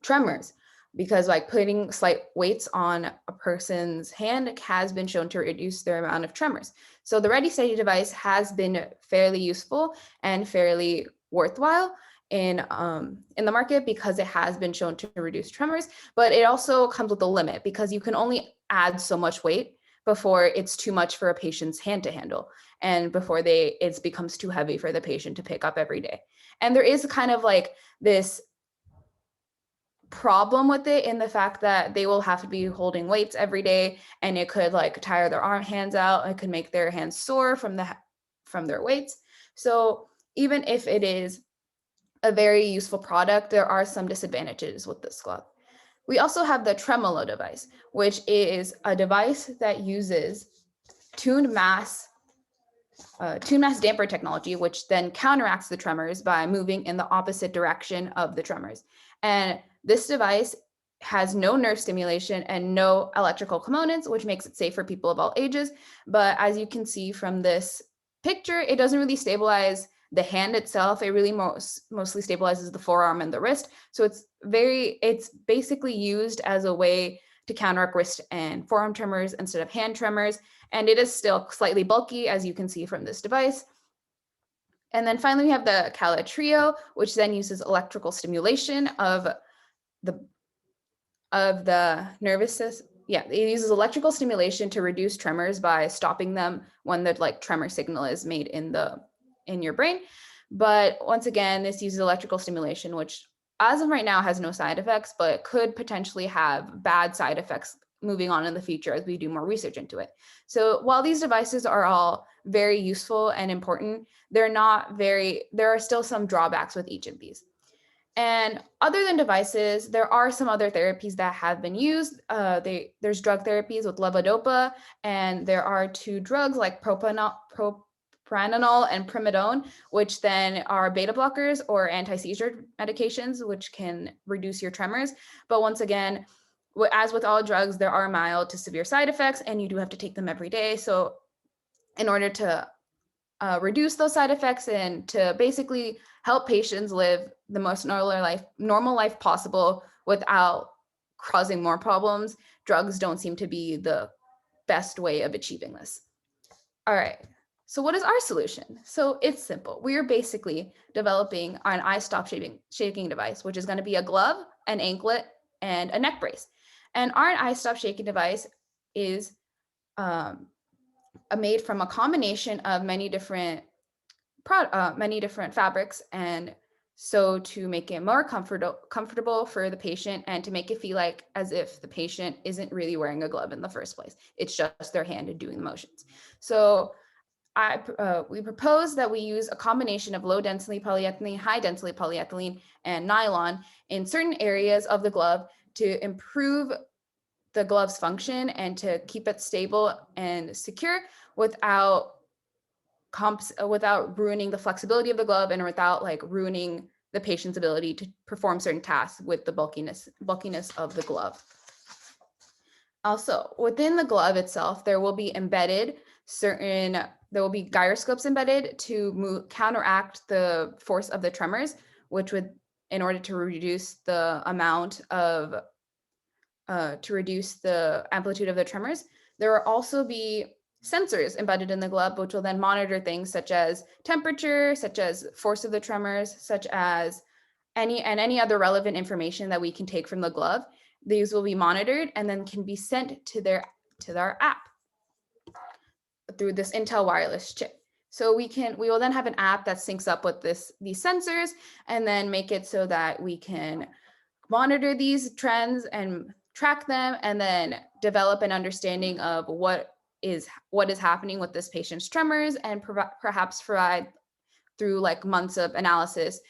Speaker 8: tremors, because like putting slight weights on a person's hand has been shown to reduce their amount of tremors. So the Ready Steady device has been fairly useful and fairly worthwhile in the market because it has been shown to reduce tremors, but it also comes with a limit because you can only add so much weight before it's too much for a patient's hand to handle and before it becomes too heavy for the patient to pick up every day. And there is kind of like this problem with it in the fact that they will have to be holding weights every day, and it could like tire their hands out. It could make their hands sore from their weights. So even if it is a very useful product, there are some disadvantages with this glove. We also have the Tremolo device, which is a device that uses tuned mass damper technology, which then counteracts the tremors by moving in the opposite direction of the tremors. And this device has no nerve stimulation and no electrical components, which makes it safe for people of all ages. But as you can see from this picture, it doesn't really stabilize the hand itself. It really mostly stabilizes the forearm and the wrist. So it's basically used as a way to counteract wrist and forearm tremors instead of hand tremors. And it is still slightly bulky, as you can see from this device. And then finally, we have the Cala Trio, which then uses electrical stimulation of the nervous system. Yeah, it uses electrical stimulation to reduce tremors by stopping them when the like tremor signal is made in your brain. But once again, this uses electrical stimulation, which as of right now has no side effects, but could potentially have bad side effects moving on in the future as we do more research into it. So while these devices are all very useful and important, there are still some drawbacks with each of these. And other than devices, there are some other therapies that have been used. There's drug therapies with levodopa, and there are two drugs like propranolol and primidone, which then are beta blockers or anti-seizure medications, which can reduce your tremors. But once again, as with all drugs, there are mild to severe side effects, and you do have to take them every day. So in order to reduce those side effects and to basically help patients live the most normal life possible without causing more problems, drugs don't seem to be the best way of achieving this. All right, so what is our solution? So it's simple. We are basically developing an eye-stop shaking device, which is going to be a glove, an anklet, and a neck brace. And our eye-stop shaking device is made from a combination of many different fabrics, and so to make it more comfortable for the patient and to make it feel like as if the patient isn't really wearing a glove in the first place. It's just their hand and doing the motions. So we propose that we use a combination of low density polyethylene, high density polyethylene, and nylon in certain areas of the glove to improve the glove's function and to keep it stable and secure without ruining the flexibility of the glove and without like ruining the patient's ability to perform certain tasks with the bulkiness of the glove. Also, within the glove itself, there will be gyroscopes embedded to counteract the force of the tremors, in order to reduce the amplitude of the tremors. There will also be sensors embedded in the glove, which will then monitor things such as temperature, such as force of the tremors, such as any other relevant information that we can take from the glove. These will be monitored and then can be sent to their app. through this Intel wireless chip. So we will then have an app that syncs up with these sensors and then make it so that we can monitor these trends and track them, and then develop an understanding of what is happening with this patient's tremors, and perhaps provide through like months of analysis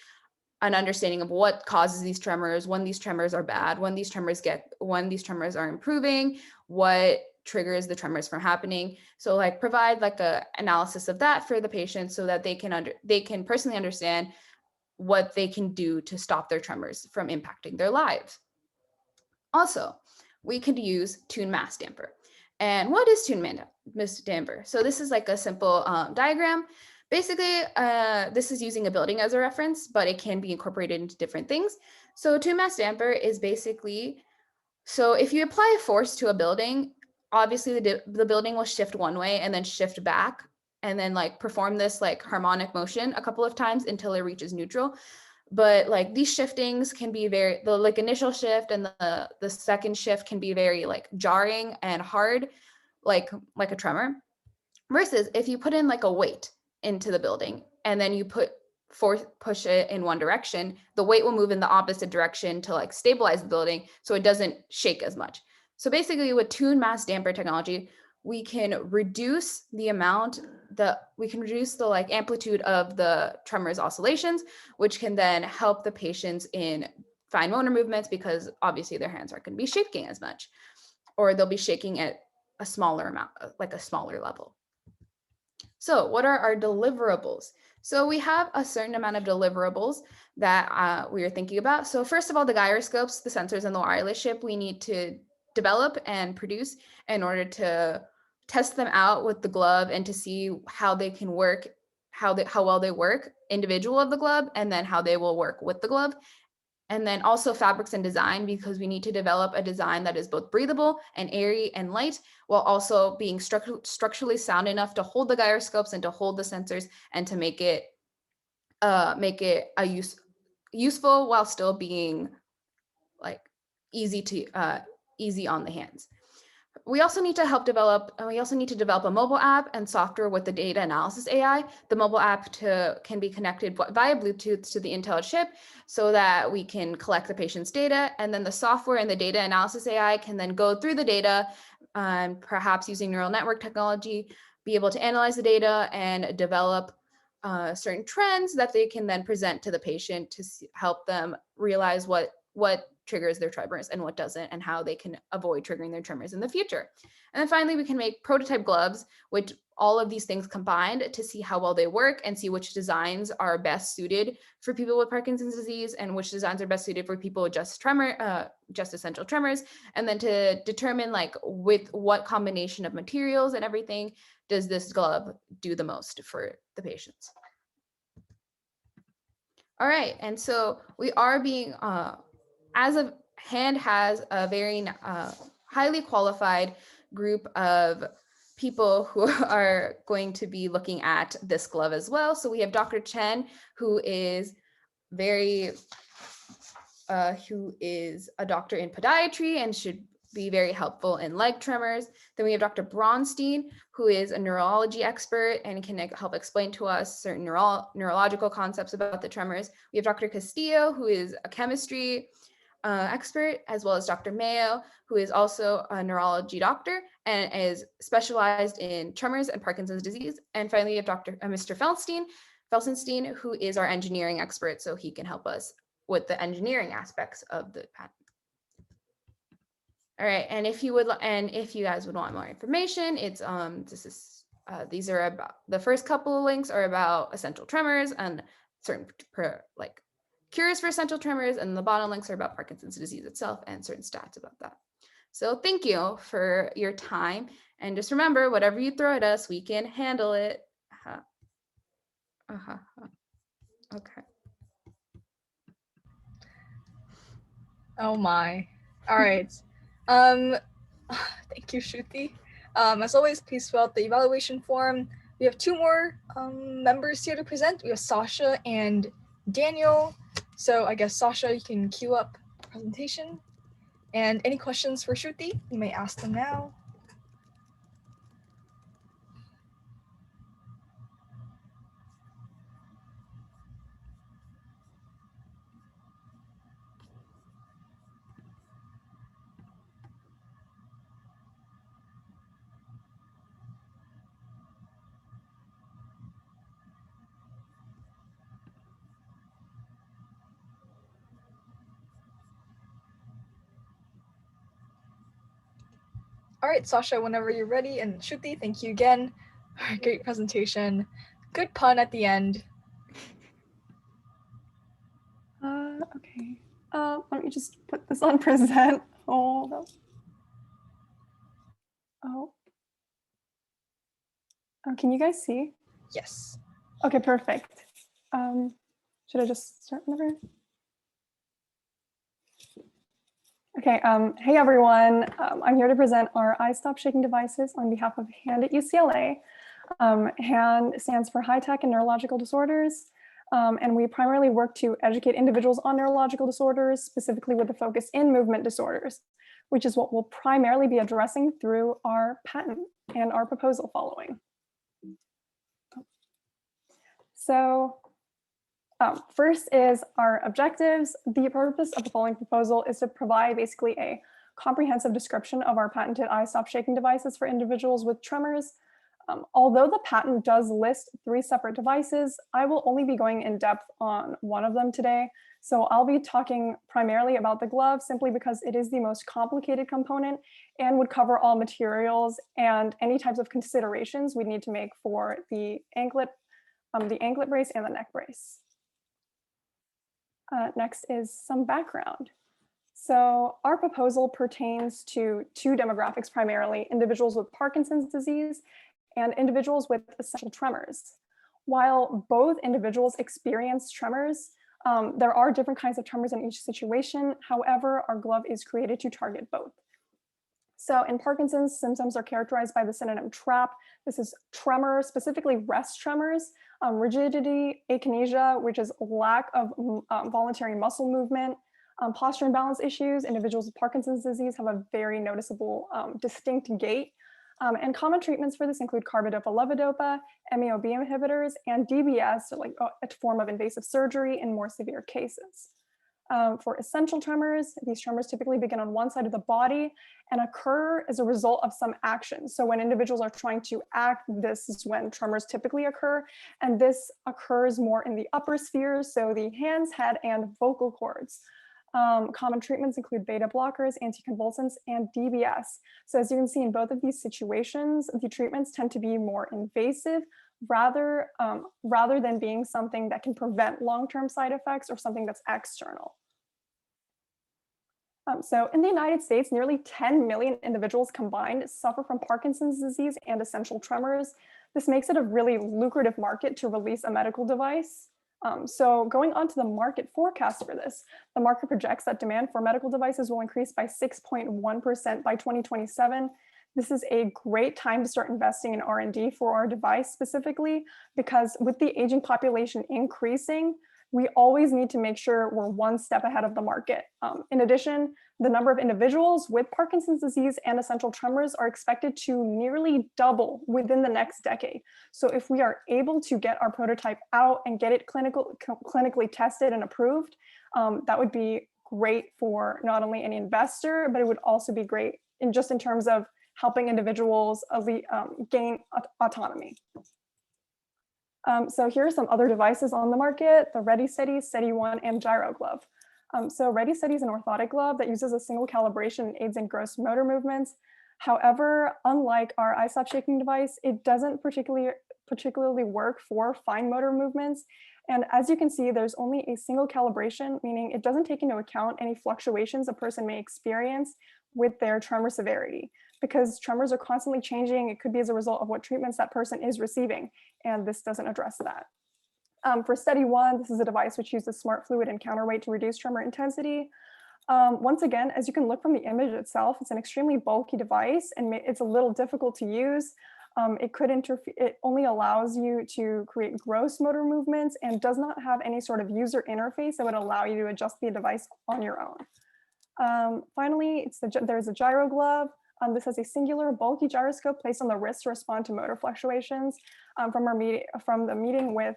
Speaker 8: an understanding of what causes these tremors, when these tremors are bad, when these tremors are improving, what triggers the tremors from happening. So like provide like a analysis of that for the patient so that they can personally understand what they can do to stop their tremors from impacting their lives. Also, we could use tune mass damper. And what is tune mass damper? So this is like a simple diagram. Basically, this is using a building as a reference, but it can be incorporated into different things. So tune mass damper is basically, so if you apply a force to a building, obviously the building will shift one way and then shift back, and then like perform this like harmonic motion a couple of times until it reaches neutral. But like these shiftings can be the like initial shift and the second shift can be very like jarring and hard, like a tremor. Versus if you put in like a weight into the building and then you push it in one direction, the weight will move in the opposite direction to like stabilize the building so it doesn't shake as much. So basically with tune mass damper technology, we can reduce the like amplitude of the tremors oscillations, which can then help the patients in fine motor movements, because obviously their hands aren't going to be shaking as much, or they'll be shaking at a smaller amount, like a smaller level. So what are our deliverables? So we have a certain amount of deliverables that we are thinking about. So first of all, the gyroscopes, the sensors, and the wireless chip we need to develop and produce in order to test them out with the glove and to see how they can work, how well they work individual of the glove, and then how they will work with the glove. And then also fabrics and design, because we need to develop a design that is both breathable and airy and light, while also being structurally sound enough to hold the gyroscopes and to hold the sensors and to make it useful while still being like easy on the hands. We also need to develop a mobile app and software with the data analysis AI. The mobile app can be connected via Bluetooth to the Intel chip so that we can collect the patient's data. And then the software and the data analysis AI can then go through the data, perhaps using neural network technology, be able to analyze the data and develop certain trends that they can then present to the patient to help them realize what triggers their tremors and what doesn't, and how they can avoid triggering their tremors in the future. And then finally, we can make prototype gloves, which all of these things combined to see how well they work and see which designs are best suited for people with Parkinson's disease and which designs are best suited for people with just essential tremors. And then to determine like with what combination of materials and everything does this glove do the most for the patients. All right, and so we are being, as of HAND has a very highly qualified group of people who are going to be looking at this glove as well. So we have Dr. Chen, who is a doctor in podiatry and should be very helpful in leg tremors. Then we have Dr. Braunstein, who is a neurology expert and can help explain to us certain neurological concepts about the tremors. We have Dr. Castillo, who is a chemistry expert, as well as Dr. Mayo, who is also a neurology doctor and is specialized in tremors and Parkinson's disease. And finally, we have Mr. Felsenstein, who is our engineering expert, so he can help us with the engineering aspects of the patent. All right, and if you guys would want more information, it's these are about, the first couple of links are about essential tremors and certain cures for essential tremors, and the bottom links are about Parkinson's disease itself and certain stats about that. So thank you for your time, and just remember, whatever you throw at us, we can handle it. Okay.
Speaker 2: Oh my. All right. Thank you, Shruti. As always, please fill out the evaluation form. We have two more members here to present. We have Sasha and Daniel. So I guess Sasha, you can queue up the presentation. And any questions for Shruti, you may ask them now. All right, Sasha, whenever you're ready, and Shruti, thank you again. Great presentation. Good pun at the end.
Speaker 5: Okay. Let me just put this on present. Hold up. Oh. Oh, can you guys see?
Speaker 2: Yes.
Speaker 5: Okay, perfect. Should I just start whenever? Okay, hey everyone. I'm here to present our I Stop Shaking devices on behalf of HAND at UCLA. HAND stands for High Tech and Neurological Disorders. And we primarily work to educate individuals on neurological disorders, specifically with a focus in movement disorders, which is what we'll primarily be addressing through our patent and our proposal following. So first is our objectives. The purpose of the following proposal is to provide basically a comprehensive description of our patented I Stop Shaking devices for individuals with tremors. Although the patent does list 3 separate devices, I will only be going in depth on one of them today. So I'll be talking primarily about the glove simply because it is the most complicated component and would cover all materials and any types of considerations we need to make for the anklet brace and the neck brace. Next is some background. So our proposal pertains to 2 demographics primarily, individuals with Parkinson's disease and individuals with essential tremors. While both individuals experience tremors, there are different kinds of tremors in each situation. However, our glove is created to target both. So in Parkinson's, symptoms are characterized by the synonym TRAP. This is tremor, specifically rest tremors, rigidity, akinesia, which is lack of voluntary muscle movement, posture and balance issues. Individuals with Parkinson's disease have a very noticeable distinct gait. And common treatments for this include carbidopa-levodopa, MAOB inhibitors, and DBS, so like a form of invasive surgery in more severe cases. For essential tremors, these tremors typically begin on one side of the body and occur as a result of some action. So when individuals are trying to act, this is when tremors typically occur. And this occurs more in the upper spheres, so the hands, head, and vocal cords. Common treatments include beta blockers, anticonvulsants, and DBS. So as you can see in both of these situations, the treatments tend to be more invasive rather than being something that can prevent long-term side effects or something that's external. So in the United States, nearly 10 million individuals combined suffer from Parkinson's disease and essential tremors. This makes it a really lucrative market to release a medical device. So going on to the market forecast for this, the market projects that demand for medical devices will increase by 6.1% by 2027. This is a great time to start investing in R&D for our device specifically, because with the aging population increasing, we always need to make sure we're one step ahead of the market. In addition, the number of individuals with Parkinson's disease and essential tremors are expected to nearly double within the next decade. So if we are able to get our prototype out and get it clinically tested and approved, that would be great for not only any investor, but it would also be great in terms of helping individuals gain autonomy. So here are some other devices on the market: the Ready Steady, Steady One, and Gyro Glove. So Ready Steady is an orthotic glove that uses a single calibration and aids in gross motor movements. However, unlike our I Stop Shaking device, it doesn't particularly work for fine motor movements. And as you can see, there's only a single calibration, meaning it doesn't take into account any fluctuations a person may experience with their tremor severity. Because tremors are constantly changing, it could be as a result of what treatments that person is receiving, and this doesn't address that. For Steady One, this is a device which uses smart fluid and counterweight to reduce tremor intensity. Once again, as you can look from the image itself, it's an extremely bulky device and it's a little difficult to use. It only allows you to create gross motor movements and does not have any sort of user interface that would allow you to adjust the device on your own. Finally, there's a Gyro Glove. This has a singular bulky gyroscope placed on the wrist to respond to motor fluctuations. From the meeting with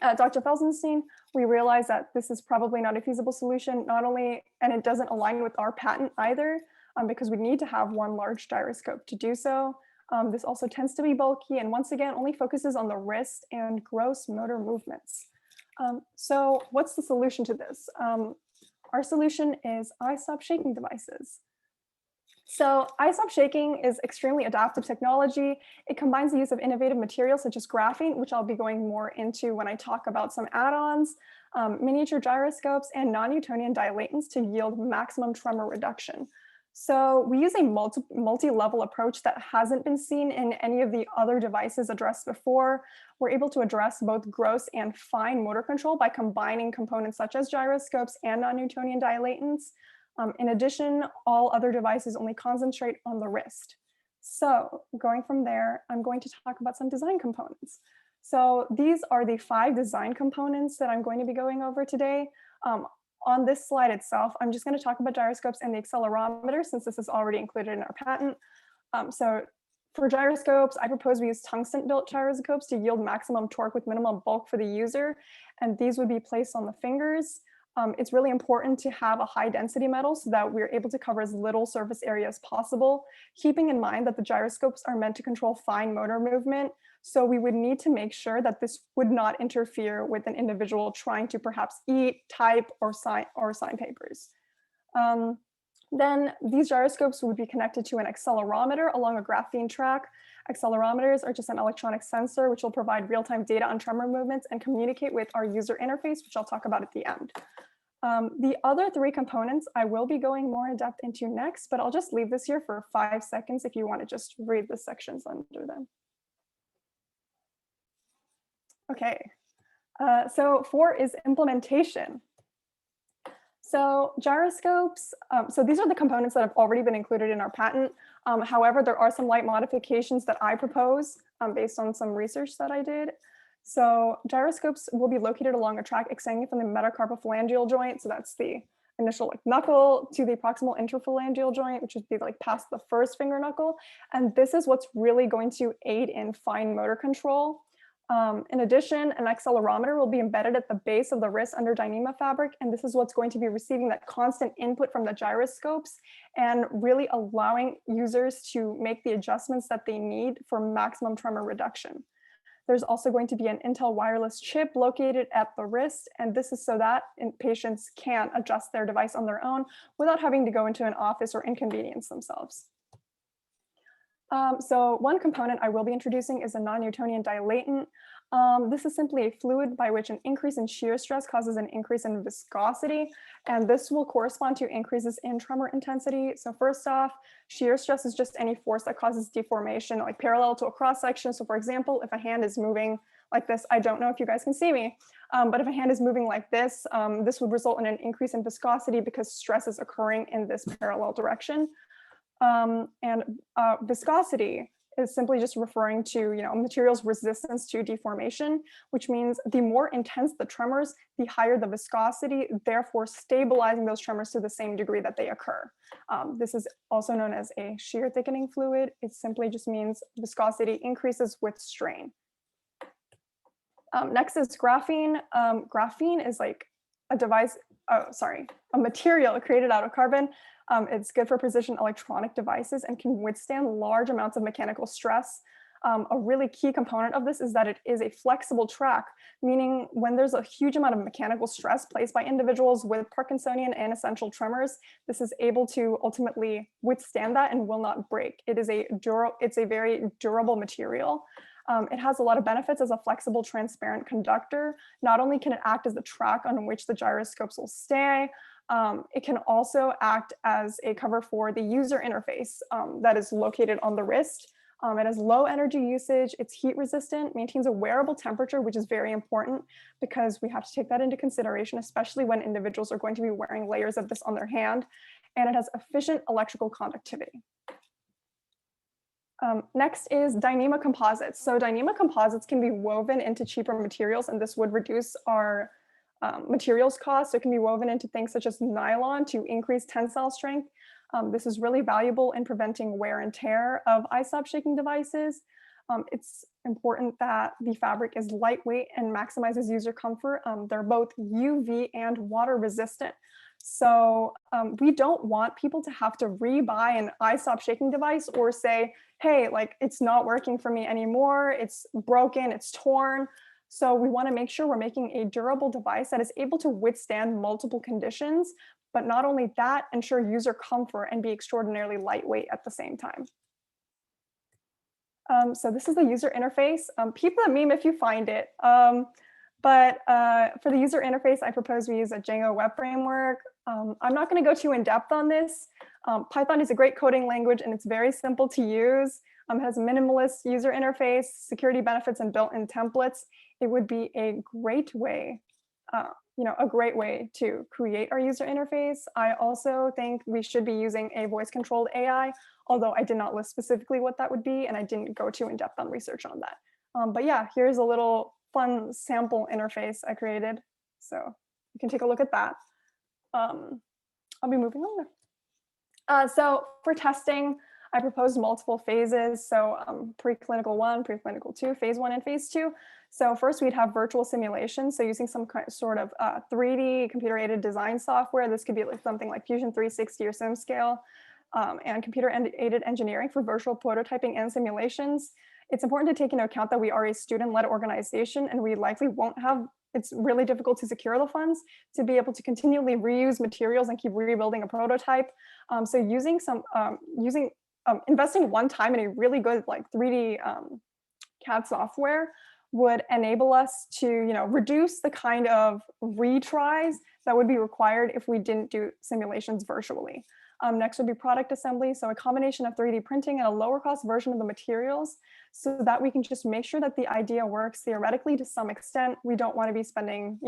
Speaker 5: Dr. Felsenstein, we realized that this is probably not a feasible solution, and it doesn't align with our patent either, because we need to have one large gyroscope to do so. This also tends to be bulky and once again only focuses on the wrist and gross motor movements. So what's the solution to this? Our solution is I Stop Shaking devices. So iStop shaking is extremely adaptive technology. It combines the use of innovative materials such as graphene, which I'll be going more into when I talk about some add-ons, miniature gyroscopes, and non-Newtonian dilatants to yield maximum tremor reduction. So we use a multi-level approach that hasn't been seen in any of the other devices addressed before. We're able to address both gross and fine motor control by combining components such as gyroscopes and non-Newtonian dilatants. In addition, all other devices only concentrate on the wrist. So going from there, I'm going to talk about some design components. So these are the 5 design components that I'm going to be going over today. On this slide itself, I'm just going to talk about gyroscopes and the accelerometer since this is already included in our patent. So for gyroscopes, I propose we use tungsten-built gyroscopes to yield maximum torque with minimum bulk for the user, and these would be placed on the fingers. It's really important to have a high density metal so that we're able to cover as little surface area as possible, keeping in mind that the gyroscopes are meant to control fine motor movement. So we would need to make sure that this would not interfere with an individual trying to perhaps eat, type, or sign papers. Then these gyroscopes would be connected to an accelerometer along a graphene track. Accelerometers are just an electronic sensor which will provide real-time data on tremor movements and communicate with our user interface, which I'll talk about at the end. The other 3 components I will be going more in depth into next, but I'll just leave this here for 5 seconds if you want to just read the sections under them. Okay, so 4 is implementation. So gyroscopes, so these are the components that have already been included in our patent. However, there are some light modifications that I propose based on some research that I did. So gyroscopes will be located along a track extending from the metacarpophalangeal joint. So that's the initial knuckle to the proximal interphalangeal joint, which would be like past the first finger knuckle. And this is what's really going to aid in fine motor control. In addition, an accelerometer will be embedded at the base of the wrist under Dyneema fabric, and this is what's going to be receiving that constant input from the gyroscopes and really allowing users to make the adjustments that they need for maximum tremor reduction. There's also going to be an Intel wireless chip located at the wrist, and this is so that patients can adjust their device on their own without having to go into an office or inconvenience themselves. So one component I will be introducing is a non-Newtonian dilatant. This is simply a fluid by which an increase in shear stress causes an increase in viscosity, and this will correspond to increases in tremor intensity. So first off, shear stress is just any force that causes deformation, like parallel to a cross section. So for example, if a hand is moving like this, I don't know if you guys can see me, but if a hand is moving like this, this would result in an increase in viscosity because stress is occurring in this parallel direction. Viscosity is simply just referring to a material's resistance to deformation, which means the more intense the tremors, the higher the viscosity, therefore stabilizing those tremors to the same degree that they occur. This is also known as a shear thickening fluid. It simply just means viscosity increases with strain. Next is graphene. Graphene is like a material created out of carbon. It's good for precision electronic devices and can withstand large amounts of mechanical stress. A really key component of this is that it is a flexible track, meaning when there's a huge amount of mechanical stress placed by individuals with Parkinsonian and essential tremors, this is able to ultimately withstand that and will not break. It's a very durable material. It has a lot of benefits as a flexible, transparent conductor. Not only can it act as the track on which the gyroscopes will stay, it can also act as a cover for the user interface that is located on the wrist. It has low energy usage, it's heat resistant, maintains a wearable temperature, which is very important because we have to take that into consideration, especially when individuals are going to be wearing layers of this on their hand, and it has efficient electrical conductivity. Next is Dyneema composites. So Dyneema composites can be woven into cheaper materials, and this would reduce our materials costs. So it can be woven into things such as nylon to increase tensile strength. This is really valuable in preventing wear and tear of iStop shaking devices. It's important that the fabric is lightweight and maximizes user comfort. They're both UV and water resistant. So we don't want people to have to re-buy an iStop shaking device or say, hey, like it's not working for me anymore, it's broken, it's torn. So we want to make sure we're making a durable device that is able to withstand multiple conditions, but not only that, ensure user comfort and be extraordinarily lightweight at the same time. So this is the user interface. Keep the meme if you find it. But for the user interface, I propose we use a Django web framework. I'm not going to go too in depth on this. Python is a great coding language and it's very simple to use. It has a minimalist user interface, security benefits, and built-in templates. It would be a great way, a great way to create our user interface. I also think we should be using a voice-controlled AI, although I did not list specifically what that would be, and I didn't go too in depth on research on that. But yeah, here's a little fun sample interface I created. So you can take a look at that. I'll be moving on. So for testing, I proposed multiple phases. So preclinical 1, preclinical 2, phase 1 and phase 2. So first we'd have virtual simulation. So using some sort of 3D computer-aided design software. This could be like something like Fusion 360 or SimScale, and computer-aided engineering for virtual prototyping and simulations. It's important to take into account that we are a student-led organization and we likely won't have, it's really difficult to secure the funds to be able to continually reuse materials and keep rebuilding a prototype. So using investing one time in a really good like 3D CAD software would enable us to reduce the kind of retries that would be required if we didn't do simulations virtually. Next would be product assembly. So a combination of 3D printing and a lower cost version of the materials so that we can just make sure that the idea works theoretically to some extent. We don't want to be spending,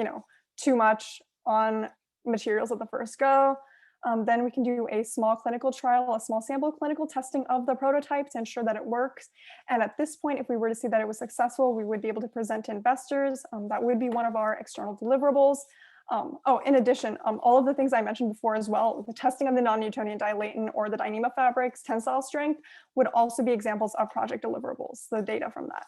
Speaker 5: too much on materials at the first go. Then we can do a small clinical trial, a small sample clinical testing of the prototype to ensure that it works. And at this point, if we were to see that it was successful, we would be able to present to investors. That would be one of our external deliverables. In addition, all of the things I mentioned before as well, the testing of the non-Newtonian dilaton or the Dyneema fabric's tensile strength would also be examples of project deliverables, the data from that.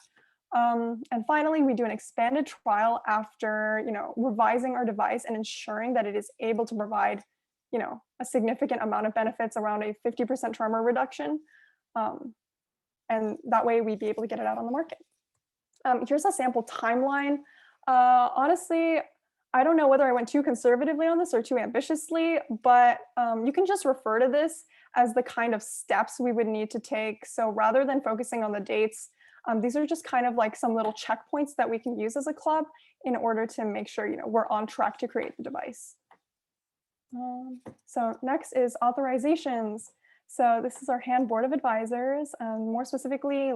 Speaker 5: And finally, we do an expanded trial after revising our device and ensuring that it is able to provide a significant amount of benefits around a 50% tremor reduction. And that way we'd be able to get it out on the market. Here's a sample timeline. Honestly, I don't know whether I went too conservatively on this or too ambitiously, but you can just refer to this as the kind of steps we would need to take. So rather than focusing on the dates, these are just kind of like some little checkpoints that we can use as a club in order to make sure we're on track to create the device. So next is authorizations. So this is our hand board of advisors, more specifically,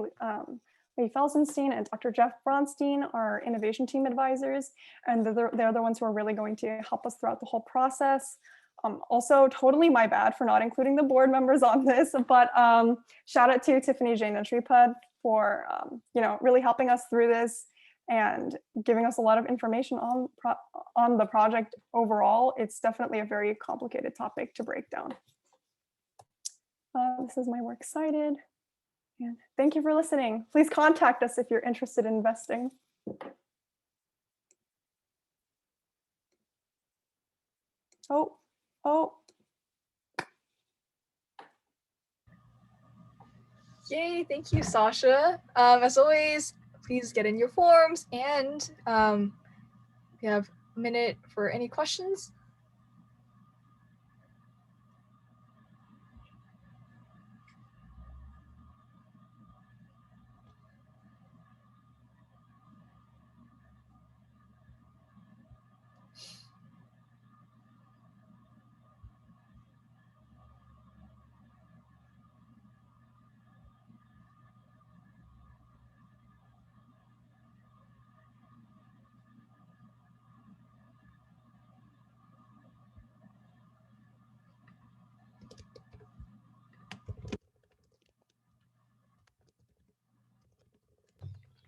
Speaker 5: Lee Felsenstein and Dr. Jeff Bronstein are innovation team advisors, and they're the ones who are really going to help us throughout the whole process. Also, totally my bad for not including the board members on this, but shout out to Tiffany Jane and Shripad for really helping us through this and giving us a lot of information on the project overall. It's definitely a very complicated topic to break down. This is my works cited. And thank you for listening. Please contact us if you're interested in investing. Oh.
Speaker 2: Yay, thank you, Sasha. As always, please get in your forms, and we have a minute for any questions.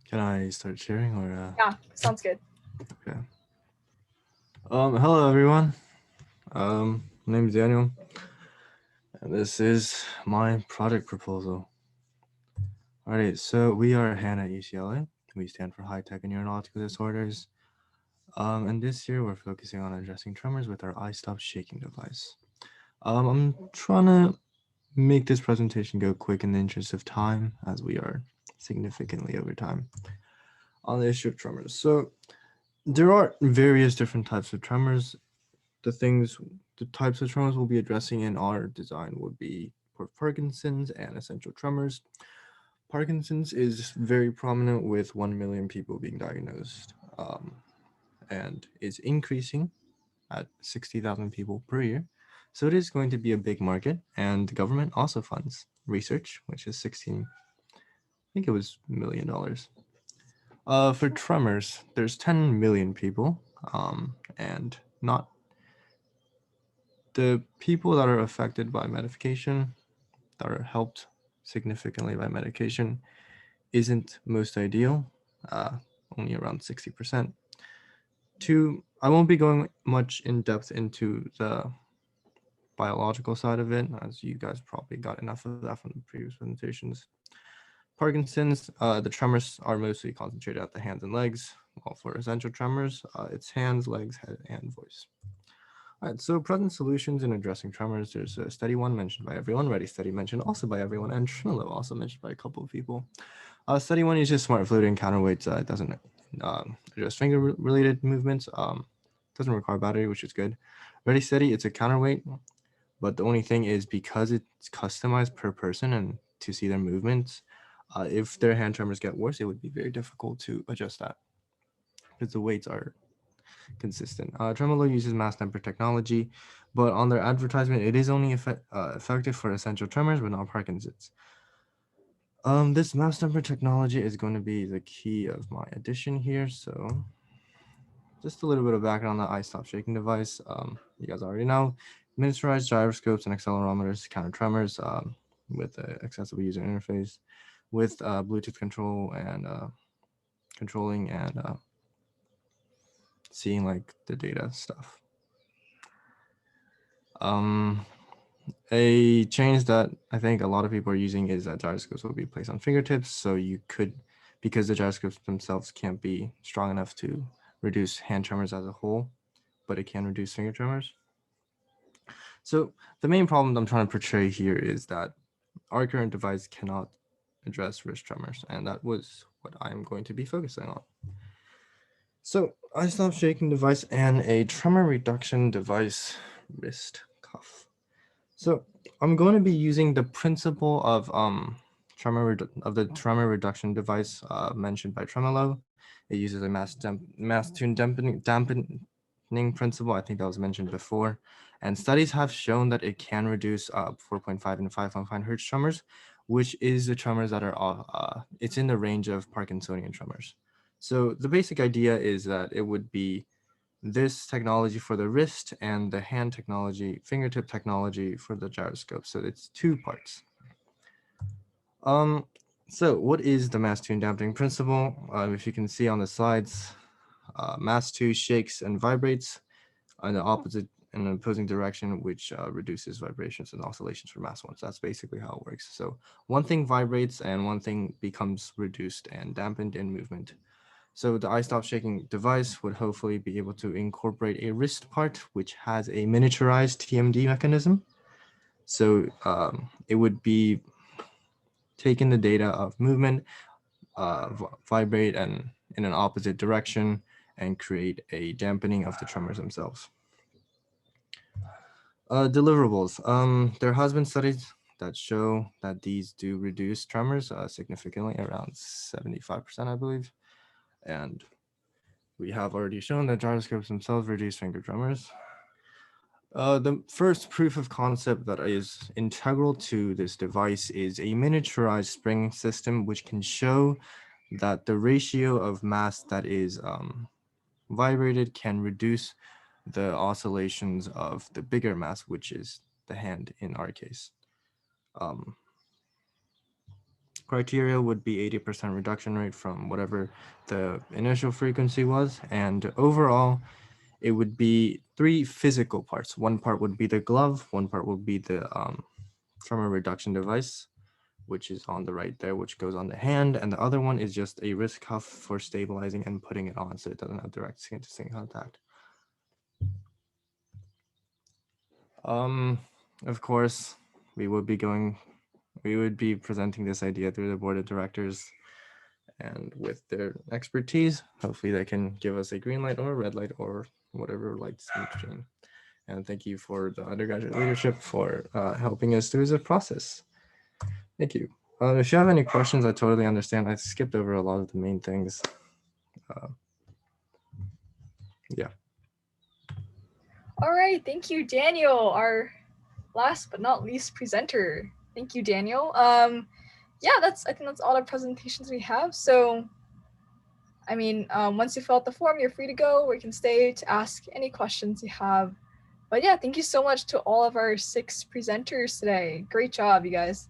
Speaker 3: Can I start sharing or?
Speaker 2: Yeah, sounds good.
Speaker 3: Okay. Hello everyone. My name is Daniel, and this is my project proposal. Alright, so we are HAN at UCLA. We stand for High Tech and Neurological Disorders. And this year we're focusing on addressing tremors with our I-Stop shaking device. I'm trying to make this presentation go quick in the interest of time, as we are significantly over time. on the issue of tremors. So there are various different types of tremors. The types of tremors we'll be addressing in our design would be for Parkinson's and essential tremors. Parkinson's is very prominent with 1 million people being diagnosed, and is increasing at 60,000 people per year. So it is going to be a big market, and the government also funds research, which is I think it was $1 million. For tremors, there's 10 million people, and not the people that are affected by medication, that are helped significantly by medication, isn't most ideal, only around 60%. I won't be going much in depth into the biological side of it, as you guys probably got enough of that from the previous presentations. Parkinson's, the tremors are mostly concentrated at the hands and legs, while for essential tremors, it's hands, legs, head, and voice. All right, so present solutions in addressing tremors. There's a study one mentioned by everyone, ready study mentioned also by everyone, and tremolo also mentioned by a couple of people. Study one uses smart fluid and counterweights. It doesn't address finger-related movements. Doesn't require battery, which is good. Ready steady, it's a counterweight, but the only thing is because it's customized per person and to see their movements, if their hand tremors get worse, it would be very difficult to adjust that because the weights are consistent. Tremolo uses mass temper technology, but on their advertisement, it is only effective for essential tremors, but not Parkinson's. This mass temper technology is going to be the key of my addition here. So just a little bit of background on the I-Stop shaking device. You guys already know, miniaturized gyroscopes and accelerometers to counter tremors with an accessible user interface, with Bluetooth control and controlling and seeing like the data stuff. A change that I think a lot of people are using is that gyroscopes will be placed on fingertips. So you could, because the gyroscopes themselves can't be strong enough to reduce hand tremors as a whole, but it can reduce finger tremors. So the main problem I'm trying to portray here is that our current device cannot address wrist tremors, and that was what I'm going to be focusing on. So I-Stop shaking device and a tremor reduction device wrist cuff. So I'm going to be using the principle of the tremor reduction device mentioned by Tremolo. It uses a mass tune dampening principle. I think that was mentioned before. And studies have shown that it can reduce 4.5 and 5.5 hertz tremors, which is the tremors that are, it's in the range of Parkinsonian tremors. So the basic idea is that it would be this technology for the wrist and the hand technology, fingertip technology for the gyroscope. So it's two parts. So what is the mass tune dampening principle? If you can see on the slides, mass 2 shakes and vibrates in the opposing direction, which reduces vibrations and oscillations for mass 1. So that's basically how it works. So one thing vibrates and one thing becomes reduced and dampened in movement. So the I-Stop shaking device would hopefully be able to incorporate a wrist part, which has a miniaturized TMD mechanism. So it would be taking the data of movement, vibrate and in an opposite direction, and create a dampening of the tremors themselves. Deliverables. There has been studies that show that these do reduce tremors significantly, around 75%, I believe. And we have already shown that gyroscopes themselves reduce finger tremors. The first proof of concept that is integral to this device is a miniaturized spring system, which can show that the ratio of mass that is vibrated can reduce the oscillations of the bigger mass, which is the hand in our case. Criteria would be 80% reduction rate from whatever the initial frequency was. And overall, it would be 3 physical parts. One part would be the glove, one part would be the tremor reduction device, which is on the right there, which goes on the hand. And the other one is just a wrist cuff for stabilizing and putting it on so it doesn't have direct skin-to-skin contact. Of course, we would be presenting this idea through the board of directors, And with their expertise, hopefully they can give us a green light or a red light or whatever lights in between. And thank you for the undergraduate leadership for helping us through the process. Thank you. If you have any questions, I totally understand. I skipped over a lot of the main things. Yeah.
Speaker 2: All right, thank you, Daniel, our last but not least presenter. Thank you, Daniel. Yeah, I think that's all the presentations we have. So, I mean, once you fill out the form, you're free to go, or you can stay to ask any questions you have. But yeah, thank you so much to all of our 6 presenters today. Great job, you guys.